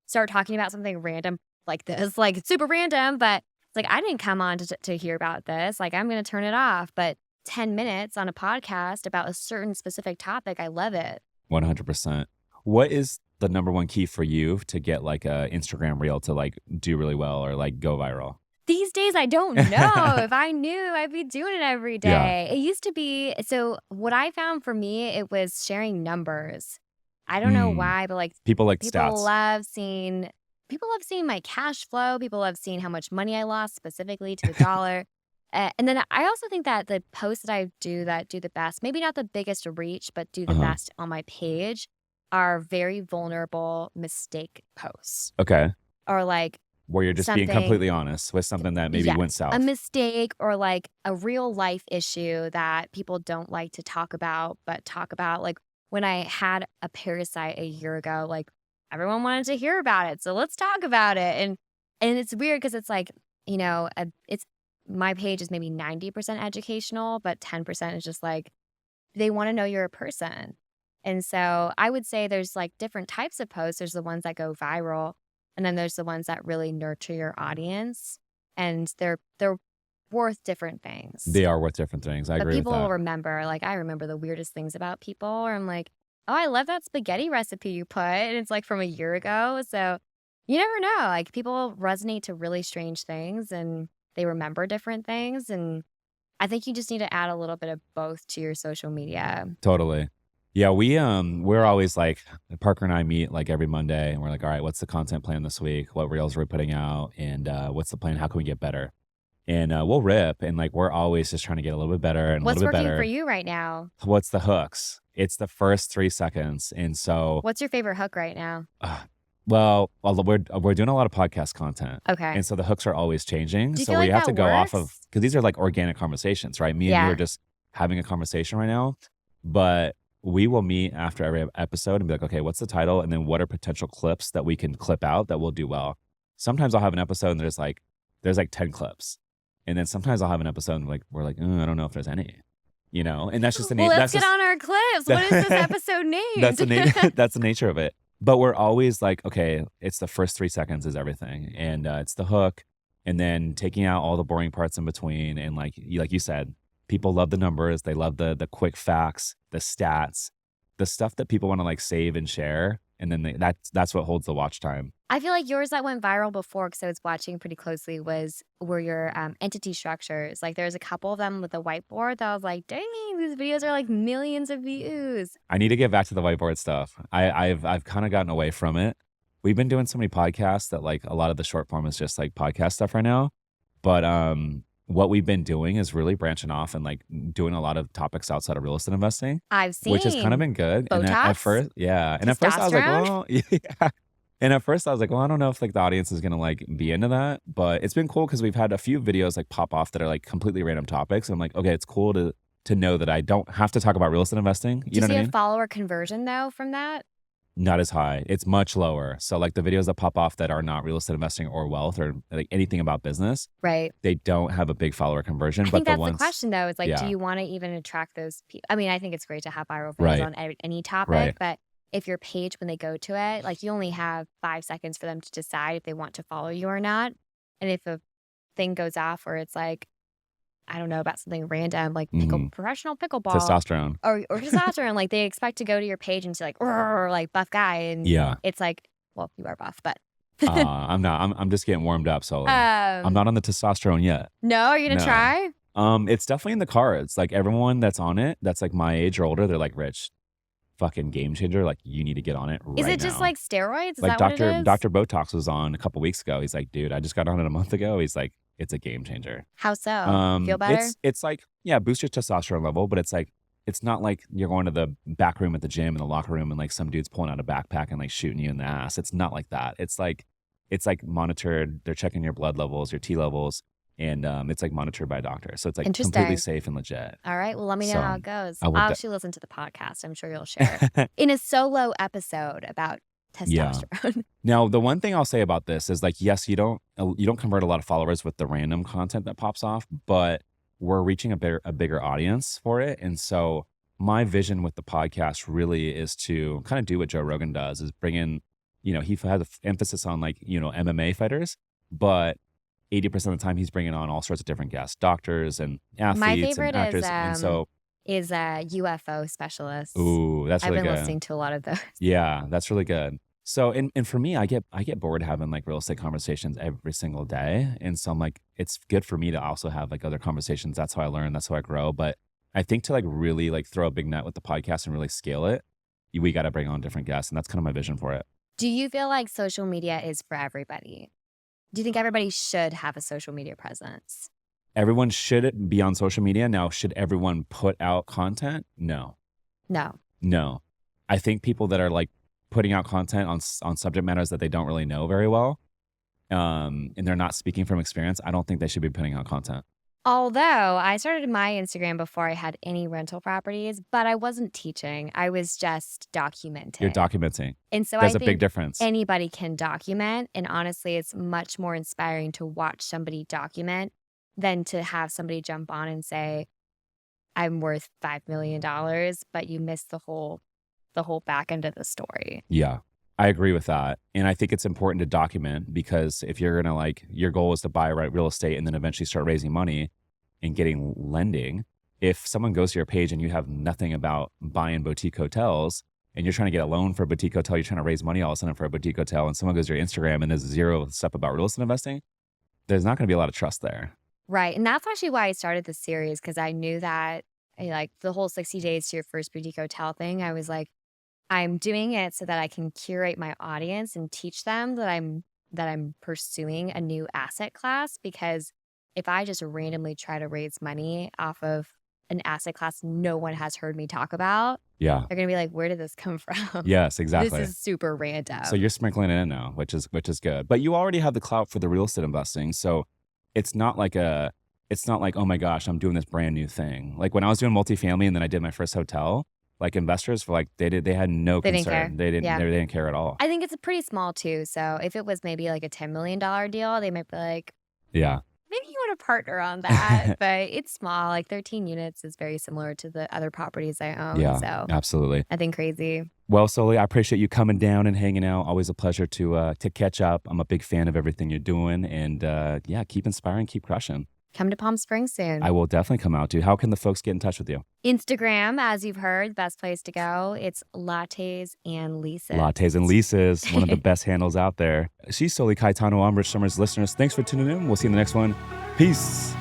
start talking about something random like this, like it's super random, but it's like, I didn't come on to hear about this. Like I'm going to turn it off. But 10 minutes on a podcast about a certain specific topic, I love it. 100%. What is the number one key for you to get like a Instagram reel to like do really well or like go viral? These days, I don't know. If I knew, I'd be doing it every day. It used to be, so what I found for me, it was sharing numbers. I don't know why, but like People like people stats. love seeing my cash flow. People love seeing how much money I lost specifically to the dollar. And then I also think that the posts that do the best, maybe not the biggest reach, but do the Uh-huh. best on my page are very vulnerable mistake posts Okay. or like Where you're just being something, completely honest with something that maybe went yes, a south. mistake or like a real life issue that people don't like to talk about, but talk about. Like when I had a parasite a year ago, like everyone wanted to hear about it. So let's talk about it. And it's weird because it's like, it's my page is maybe 90% educational, but 10% is just like they want to know you're a person. And so I would say there's like different types of posts. There's the ones that go viral, and then there's the ones that really nurture your audience. And they're worth different things. They are worth different things. I But agree with people will that. remember, like I remember the weirdest things about people, or I'm like, oh, I love that spaghetti recipe you put. And it's like from a year ago. So you never know. Like people resonate to really strange things and they remember different things. And I think you just need to add a little bit of both to your social media. Totally. Yeah, we're always like Parker and I meet like every Monday and we're like, all right, what's the content plan this week? What reels are we putting out? And what's the plan? How can we get better? And we'll rip and like we're always just trying to get a little bit better and a What's little bit working for better. you right now? What's the hooks? It's the first 3 seconds. And so What's your favorite hook right now? we're doing a lot of podcast content. Okay. And so the hooks are always changing. Do you So feel we like have to that go off of works? because these are like organic conversations, right? Me and you Yeah. are just having a conversation right now. But we will meet after every episode and be like, okay, what's the title? And then what are potential clips that we can clip out that will do well? Sometimes I'll have an episode and there's like 10 clips. And then sometimes I'll have an episode and like we're like, I don't know if there's any. And that's just the Well, let's that's get just on our clips. What is this episode that's the named? that's the nature of it. But we're always like, okay, it's the first 3 seconds is everything, and it's the hook, and then taking out all the boring parts in between. And like you said, people love the numbers, they love the quick facts, the stats, the stuff that people want to like save and share, and then that's what holds the watch time. I feel like yours that went viral before, because I was watching pretty closely, were your entity structures. Like there's a couple of them with a whiteboard that I was like, dang, these videos are like millions of views. I need to get back to the whiteboard stuff. I've kind of gotten away from it. We've been doing so many podcasts that like a lot of the short form is just like podcast stuff right now. But what we've been doing is really branching off and like doing a lot of topics outside of real estate investing, I've seen which has kind of been good. And at Botox, first, yeah. And at first I was like, testosterone. well, yeah. And at first I was like, well, I don't know if like the audience is gonna like be into that. But it's been cool because we've had a few videos like pop off that are like completely random topics. And I'm like, okay, it's cool to know that I don't have to talk about real estate investing. Do You you know see what I a mean? follower conversion though from that? Not as high. It's much lower. So like the videos that pop off that are not real estate investing or wealth or like anything about business, Right. they don't have a big follower conversion. I But think the that's the ones, question though. Is like, do yeah, you want to even attract those people? I mean, I think it's great to have viral videos right, on any topic, right. but if your page, when they go to it, like you only have 5 seconds for them to decide if they want to follow you or not. And if a thing goes off where it's like, I don't know, about something random, like professional pickleball Testosterone. or testosterone, like they expect to go to your page and see like, or like buff guy. And Yeah. it's like, well, you are buff, but I'm not. I'm just getting warmed up, Soli. I'm not on the testosterone yet. no, are you going to No. try? It's definitely in the cards. Like everyone that's on it, that's like my age or older, they're like, Rich, fucking game changer. Like you need to get on it right Is now. it just like steroids? Is Like that what it is? Dr. Botox was on a couple weeks ago. He's like, dude, I just got on it a month ago. He's like, it's a game changer. How so? Feel better? It's like, yeah, boost your testosterone level, but it's like, it's not like you're going to the back room at the gym in the locker room and like some dude's pulling out a backpack and like shooting you in the ass. It's not like that. It's like monitored. They're checking your blood levels, your T levels, and it's like monitored by a doctor. So it's like completely Interesting. safe and legit. All right. Well, let me know So how it goes. I will I'll de- actually listen to the podcast. I'm sure you'll share it in a solo episode about Yeah. testosterone. Now, the one thing I'll say about this is like, yes, you don't convert a lot of followers with the random content that pops off, but we're reaching a bigger audience for it. And so my vision with the podcast really is to kind of do what Joe Rogan does, is bring in, he has an emphasis on like, MMA fighters, but 80% of the time he's bringing on all sorts of different guests, doctors and My athletes and favorite actors. And so, is UFO specialists. ooh, that's I've really been good. listening to a lot of those. Yeah, that's really good. So, and for me, I get bored having like real estate conversations every single day. And so I'm like, it's good for me to also have like other conversations. That's how I learn. That's how I grow. But I think to like really like throw a big net with the podcast and really scale it, we got to bring on different guests. And that's kind of my vision for it. Do you feel like social media is for everybody? Do you think everybody should have a social media presence? Everyone should be on social media. Now, should everyone put out content? No. No. I think people that are like putting out content on subject matters that they don't really know very well, and they're not speaking from experience, I don't think they should be putting out content. Although I started my Instagram before I had any rental properties, but I wasn't teaching. I was just documenting. You're documenting. And so There's I a big think difference. anybody can document. And honestly, it's much more inspiring to watch somebody document than to have somebody jump on and say, I'm worth $5 million, but you missed the whole back end of the story. Yeah, I agree with that. And I think it's important to document, because if you're going to like, your goal is to buy real estate and then eventually start raising money and getting lending. If someone goes to your page and you have nothing about buying boutique hotels and you're trying to get a loan for a boutique hotel, you're trying to raise money all of a sudden for a boutique hotel, and someone goes to your Instagram and there's zero stuff about real estate investing, there's not going to be a lot of trust there. Right. And that's actually why I started this series, because I knew that like the whole 60 days to your first boutique hotel thing, I was like, I'm doing it so that I can curate my audience and teach them that I'm pursuing a new asset class. Because if I just randomly try to raise money off of an asset class no one has heard me talk about, Yeah. they're gonna be like, where did this come from? Yes, exactly. This is super random. So you're sprinkling it in now, which is good. But you already have the clout for the real estate investing. So it's not like, oh my gosh, I'm doing this brand new thing. Like when I was doing multifamily and then I did my first hotel, like investors were like, they had no They didn't concern. care. They didn't Yeah. they didn't care at all. I think it's a pretty small too. So if it was maybe like a $10 million deal, they might be like, Yeah. maybe you want to partner on that. But it's small. Like 13 units is very similar to the other properties I own. Yeah, So absolutely. nothing crazy. Well, Soli, I appreciate you coming down and hanging out. Always a pleasure to catch up. I'm a big fan of everything you're doing, and yeah, keep inspiring, keep crushing. Come to Palm Springs soon. I will definitely come out, dude. How can the folks get in touch with you? Instagram, as you've heard, best place to go. It's lattes and leases. Lattes and Leases, one of the best handles out there. She's Soli Cayetano. I'm Rich Summers. Listeners, thanks for tuning in. We'll see you in the next one. Peace.